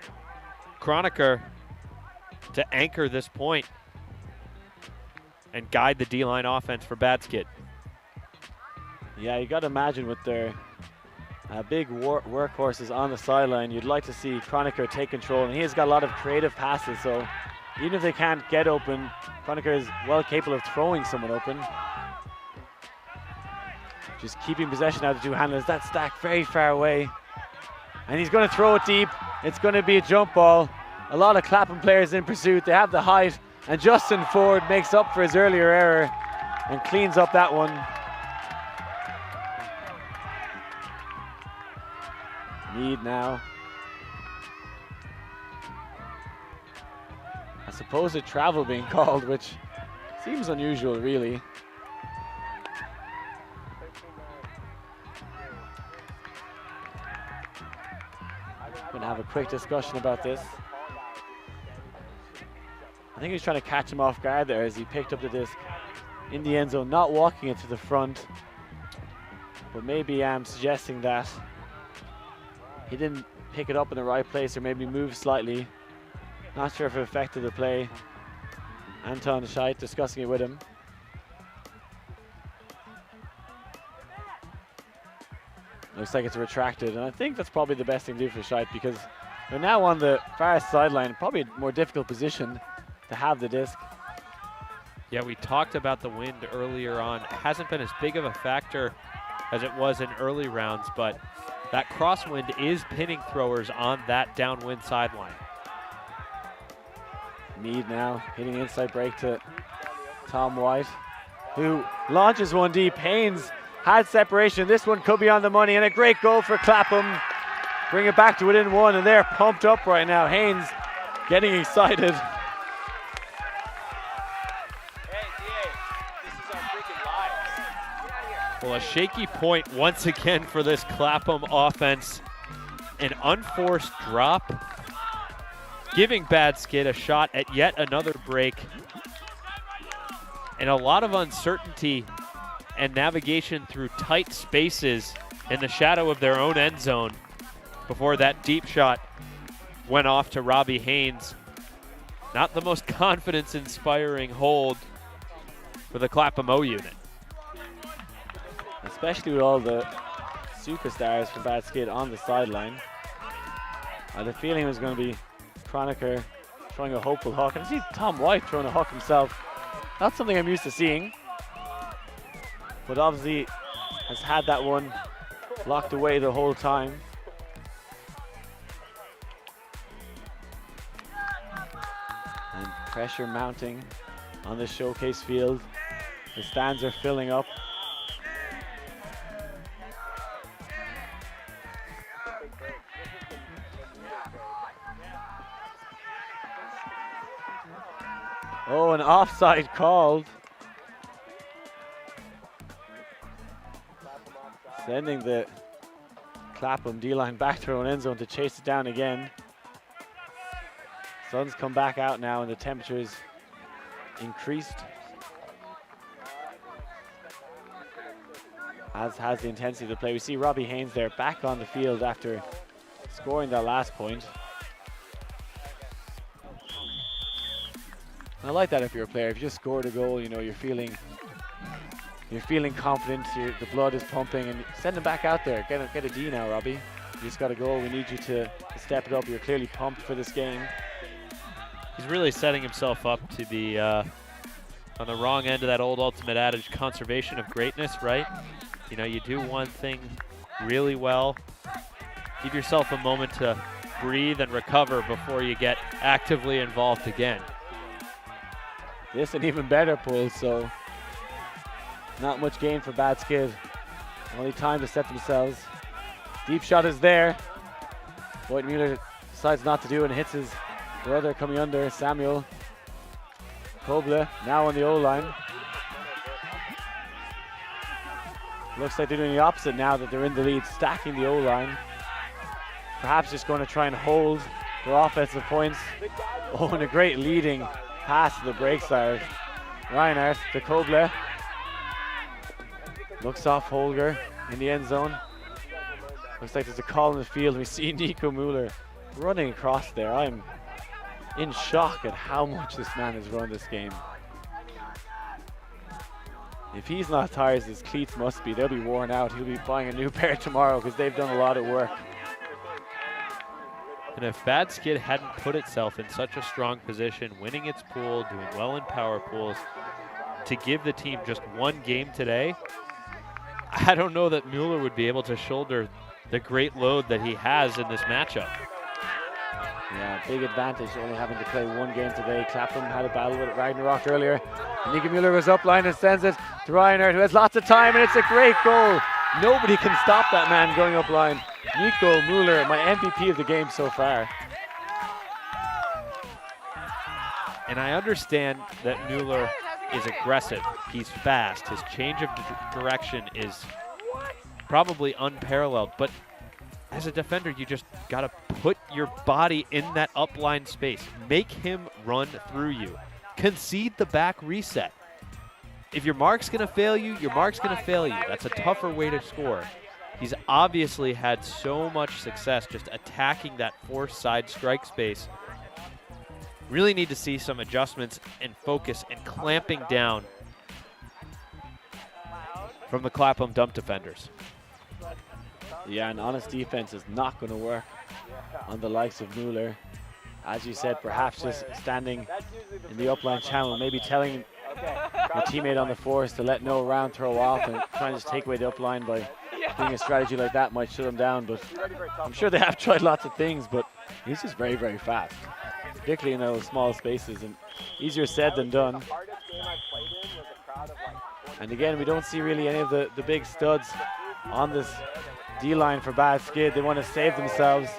Kronecker to anchor this point and guide the D-line offense for Bad Skid. Yeah, you got to imagine with their big workhorses on the sideline, you'd like to see Kronecker take control, and he has got a lot of creative passes, so even if they can't get open, Kronecker is well capable of throwing someone open. Just keeping possession out of the two handlers. That stack very far away, and he's going to throw it deep. It's going to be a jump ball. A lot of Clapham players in pursuit. They have the height, and Justin Ford makes up for his earlier error and cleans up that one. Mead now. A supposed travel being called, which seems unusual, really. Going to have a quick discussion about this. I think he's trying to catch him off guard there as he picked up the disc in the end zone, not walking it to the front, but maybe suggesting that he didn't pick it up in the right place or maybe moved slightly. Not sure if it affected the play. Anton Scheidt discussing it with him. Looks like it's retracted, and I think that's probably the best thing to do for Scheidt because they're now on the far sideline, probably a more difficult position to have the disc. Yeah, we talked about the wind earlier on. It hasn't been as big of a factor as it was in early rounds, but that crosswind is pinning throwers on that downwind sideline. Mead now hitting inside break to Tom White, who launches one deep. Haynes had separation. This one could be on the money, and a great goal for Clapham. Bring it back to within one, and they're pumped up right now. Haynes getting excited. Well, a shaky point once again for this Clapham offense. An unforced drop, giving Bad Skid a shot at yet another break. And a lot of uncertainty and navigation through tight spaces in the shadow of their own end zone before that deep shot went off to Robbie Haynes. Not the most confidence-inspiring hold for the Clapham O unit. Especially with all the superstars for Bad Skid on the sideline. I had a feeling it was going to be Kronecker throwing a hopeful hook. And I see Tom White throwing a hook himself. Not something I'm used to seeing. But obviously has had that one locked away the whole time. And pressure mounting on the showcase field. The stands are filling up. Oh, an offside called. Sending the Clapham D-line back to their own end zone to chase it down again. Sun's come back out now and the temperature's increased. As has the intensity of the play. We see Robbie Haynes there back on the field after scoring that last point. I like that if you're a player. If you just scored a goal, you know, you're feeling confident, the blood is pumping, and send him back out there. Get a D now, Robbie. You just got a goal. We need you to step it up. You're clearly pumped for this game. He's really setting himself up to be on the wrong end of that old ultimate adage, conservation of greatness, right? You know, you do one thing really well, give yourself a moment to breathe and recover before you get actively involved again. This an even better pull, so not much gain for Bad Skid. Only time to set themselves. Deep shot is there. Boyd Mueller decides not to do it and hits his brother coming under, Samuel. Koble now on the O-line. Looks like they're doing the opposite now that they're in the lead, stacking the O-line. Perhaps just going to try and hold their offensive points. Oh, and a great leading pass to the break side. Reinhardt to Koble. Looks off Holger in the end zone. Looks like there's a call in the field. We see Nico Mueller running across there. I'm in shock at how much this man has run this game. If he's not tired as his cleats must be, they'll be worn out. He'll be buying a new pair tomorrow because they've done a lot of work. And if Bad Skid hadn't put itself in such a strong position, winning its pool, doing well in power pools, to give the team just one game today, I don't know that Mueller would be able to shoulder the great load that he has in this matchup. Yeah, big advantage only having to play one game today. Clapham had a battle with Ragnarok earlier. Nico Mueller was up line and sends it to Reinhardt, who has lots of time, and it's a great goal. Nobody can stop that man going up line. Nico Mueller, my MVP of the game so far. And I understand that Mueller is aggressive. He's fast. His change of direction is probably unparalleled. But as a defender, you just got to put your body in that upline space. Make him run through you. Concede the back reset. If your mark's going to fail you, your mark's going to fail you. That's a tougher way to score. He's obviously had so much success just attacking that forced side strike space. Really need to see some adjustments and focus and clamping down from the Clapham dump defenders. Yeah, an honest defense is not going to work on the likes of Mueller. As you said, perhaps just standing in the upline channel, maybe telling your teammate on the force to let no round throw off and trying to just take away the upline by doing a strategy like that might shut him down. But I'm sure they have tried lots of things, but he's just very, very fast, particularly in those small spaces, and easier said than done. And again, we don't see really any of the big studs on this D-line for Bad Skid. They want to save themselves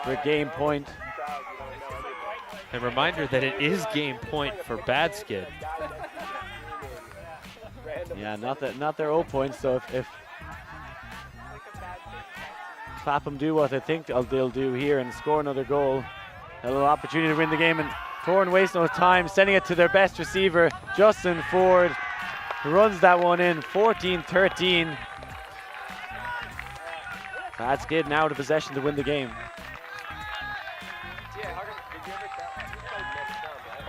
for a game point. A reminder that it is game point for Bad Skid. Yeah, not their 0 points. So if Clapham do what I think they'll do here and score another goal, a little opportunity to win the game, and Torn wastes no time, sending it to their best receiver, Justin Ford, who runs that one in, 14-13. Bad Skid now to possession to win the game.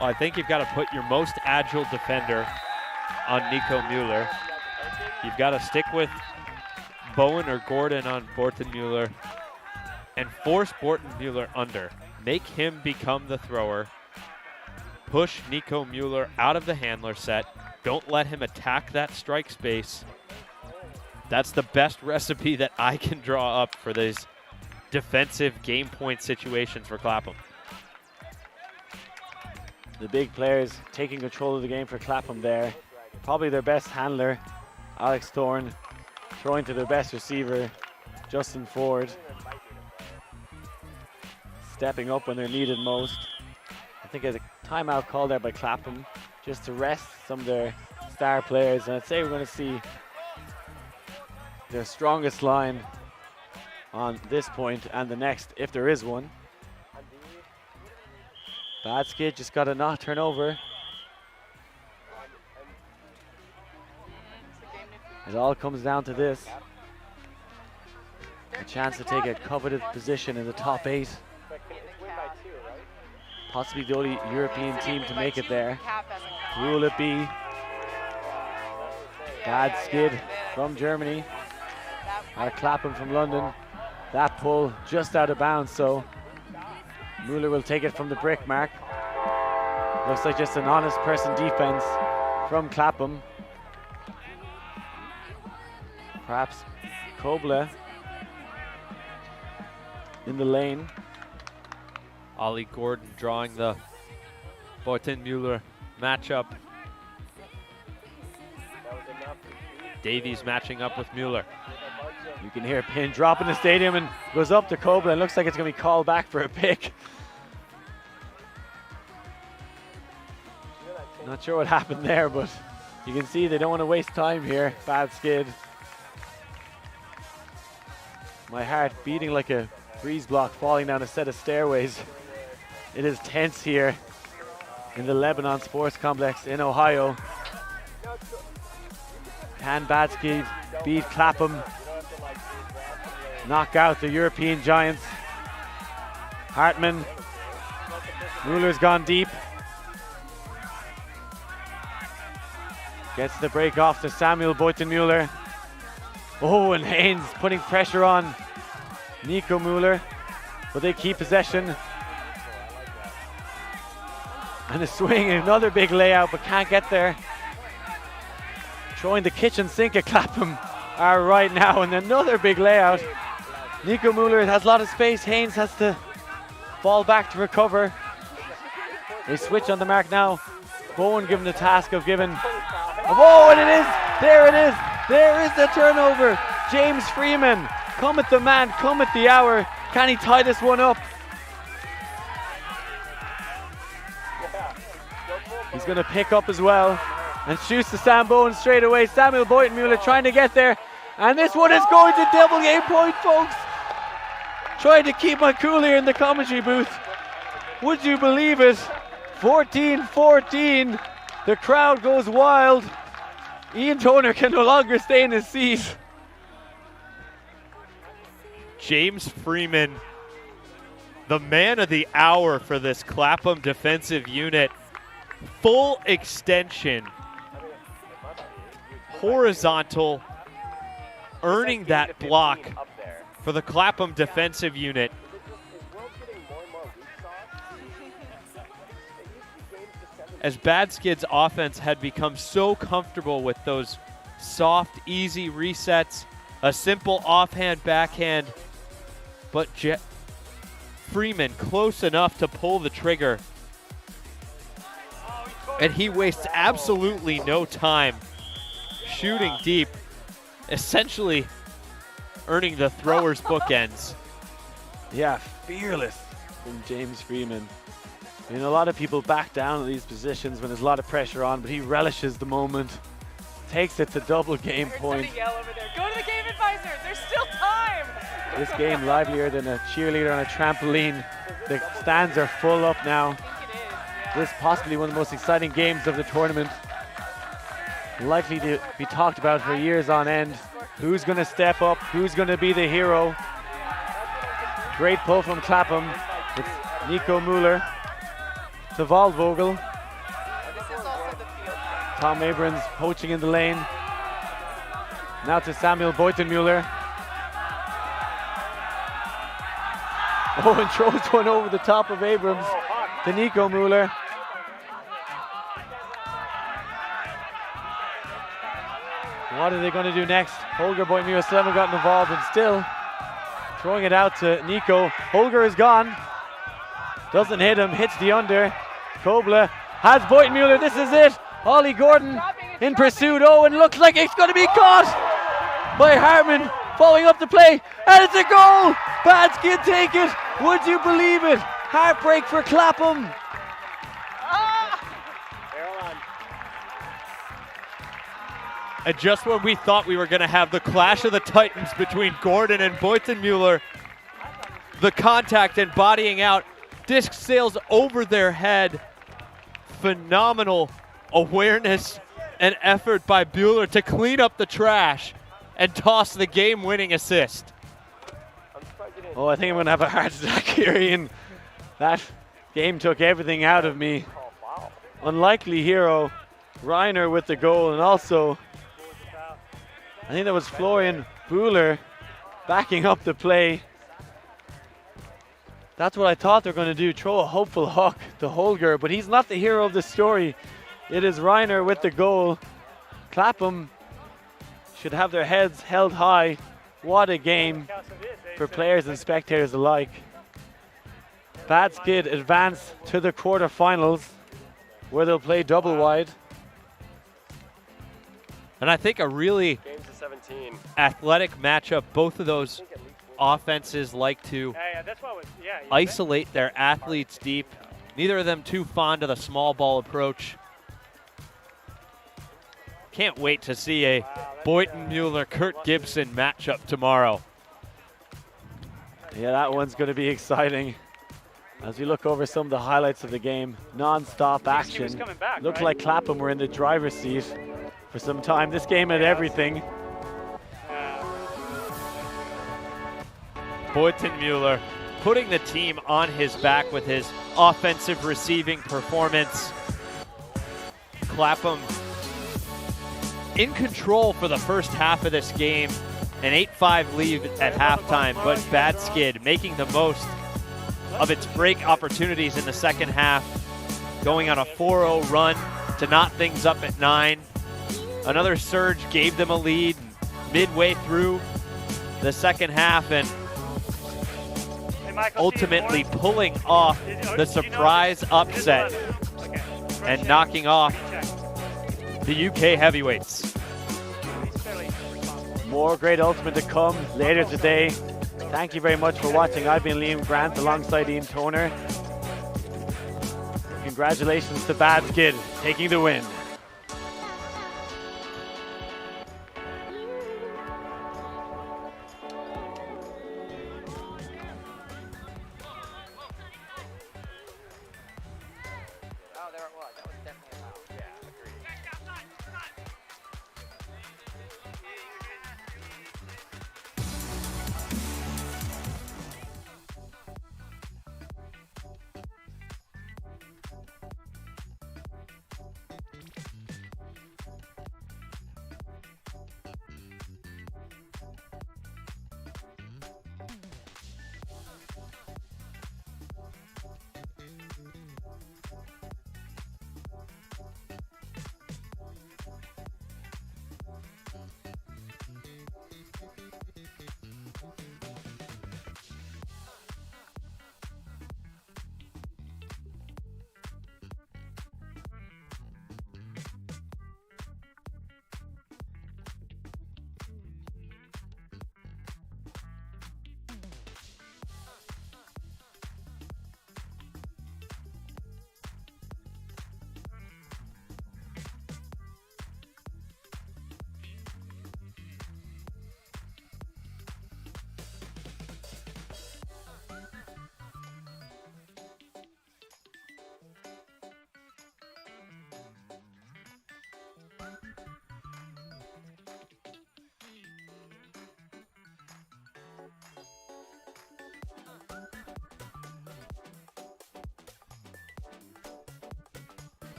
Well, I think you've got to put your most agile defender on Nico Mueller. You've got to stick with Bowen or Gordon on Borton Mueller and force Borton Mueller under. Make him become the thrower. Push Nico Mueller out of the handler set. Don't let him attack that strike space. That's the best recipe that I can draw up for these defensive game point situations for Clapham. The big players taking control of the game for Clapham there. Probably their best handler, Alex Thorne, throwing to their best receiver, Justin Ford. Stepping up when they're needed most. I think there's a timeout call there by Clapham just to rest some of their star players. And I'd say we're going to see their strongest line on this point and the next, if there is one. Bad Skid just got to not turn over. It all comes down to this. A chance to take a coveted position in the top 8. Possibly the only European team to make it there. Who will it be? Bad Skid from Germany. Or Clapham from London. That pull just out of bounds, so Mueller will take it from the brick mark. Looks like just an honest person defense from Clapham. Perhaps Koble in the lane. Ollie Gordon drawing the Borton Mueller matchup. Davies matching up with Mueller. You can hear a pin drop in the stadium and goes up to Koble and looks like it's going to be called back for a pick. Not sure what happened there, but you can see they don't want to waste time here. Bad skid. My heart beating like a breeze block falling down a set of stairways. It is tense here in the Lebanon Sports Complex in Ohio. Can Bad Skid beat Clapham? Knock out the European giants. Hartman. Mueller's gone deep. Gets the break off to Samuel Boyton-Mueller. Oh, and Haynes putting pressure on Nico Mueller, but they keep possession. And a swing, another big layout, but can't get there. Throwing the kitchen sink at Clapham are right now, and another big layout. Nico Mueller has a lot of space. Haynes has to fall back to recover. They switch on the mark now. Bowen given the task of giving. Oh, and it is! There it is! There is the turnover! James Freeman, come at the man, come at the hour. Can he tie this one up? He's going to pick up as well and shoots to Sam Bowen straight away. Samuel Boyton-Mueller trying to get there. And this one is going to double game point, folks. Trying to keep my cool here in the commentary booth. Would you believe it? 14-14. The crowd goes wild. Ian Toner can no longer stay in his seat. James Freeman, the man of the hour for this Clapham defensive unit. Full extension, horizontal, earning that block for the Clapham defensive unit. As Bad Skid's offense had become so comfortable with those soft, easy resets, a simple offhand, backhand, but Freeman close enough to pull the trigger. And he wastes absolutely no time shooting deep, essentially earning the thrower's bookends. Yeah, fearless from James Freeman. I mean, a lot of people back down at these positions when there's a lot of pressure on, but he relishes the moment, takes it to double game point. Yell over there. Go to the game advisor. There's still time. This game livelier than a cheerleader on a trampoline. The stands are full up now. This possibly one of the most exciting games of the tournament. Likely to be talked about for years on end. Who's going to step up? Who's going to be the hero? Great pull from Clapham. It's Nico Mueller to Waldvogel. Tom Abrams poaching in the lane. Now to Samuel Boyton-Mueller. Oh, and throws one over the top of Abrams to Nico Mueller. What are they going to do next? Holger Boyton-Mueller still haven't gotten involved, and still throwing it out to Nico. Holger is gone. Doesn't hit him, hits the under. Kobler has Boyton-Mueller, this is it. Ollie Gordon in pursuit. Oh, and looks like it's going to be caught by Hartman, following up the play, and it's a goal! Bad Skid take it, would you believe it? Heartbreak for Clapham. And just when we thought we were going to have the clash of the titans between Gordon and Boyton-Mueller, the contact and bodying out, disc sails over their head. Phenomenal awareness and effort by Bueller to clean up the trash and toss the game-winning assist. Oh, I think I'm going to have a heart attack here, Ian. That game took everything out of me. Unlikely hero, Reiner with the goal, and also I think that was Florian Bueller backing up the play. That's what I thought they were going to do, throw a hopeful hook to Holger, but he's not the hero of the story. It is Reiner with the goal. Clapham should have their heads held high. What a game for players and spectators alike. Bad Skid advance to the quarterfinals where they'll play double wide. And I think a really athletic matchup. Both of those offenses like to isolate their athletes deep. Neither of them too fond of the small ball approach. Can't wait to see a Boynton Mueller-Kurt Gibson matchup tomorrow. Yeah, that one's going to be exciting. As we look over some of the highlights of the game, non-stop action. Looked like Clapham were in the driver's seat for some time. This game had everything. Boynton Mueller putting the team on his back with his offensive receiving performance. Clapham in control for the first half of this game. An 8-5 lead at halftime, but Bad Skid making the most of its break opportunities in the second half, going on a 4-0 run to knot things up at 9. Another surge gave them a lead midway through the second half, and ultimately pulling off the surprise upset and knocking off the UK heavyweights. More great Ultimate to come later today. Thank you very much for watching. I've been Liam Grant alongside Ian Toner. Congratulations to Bad Skid taking the win.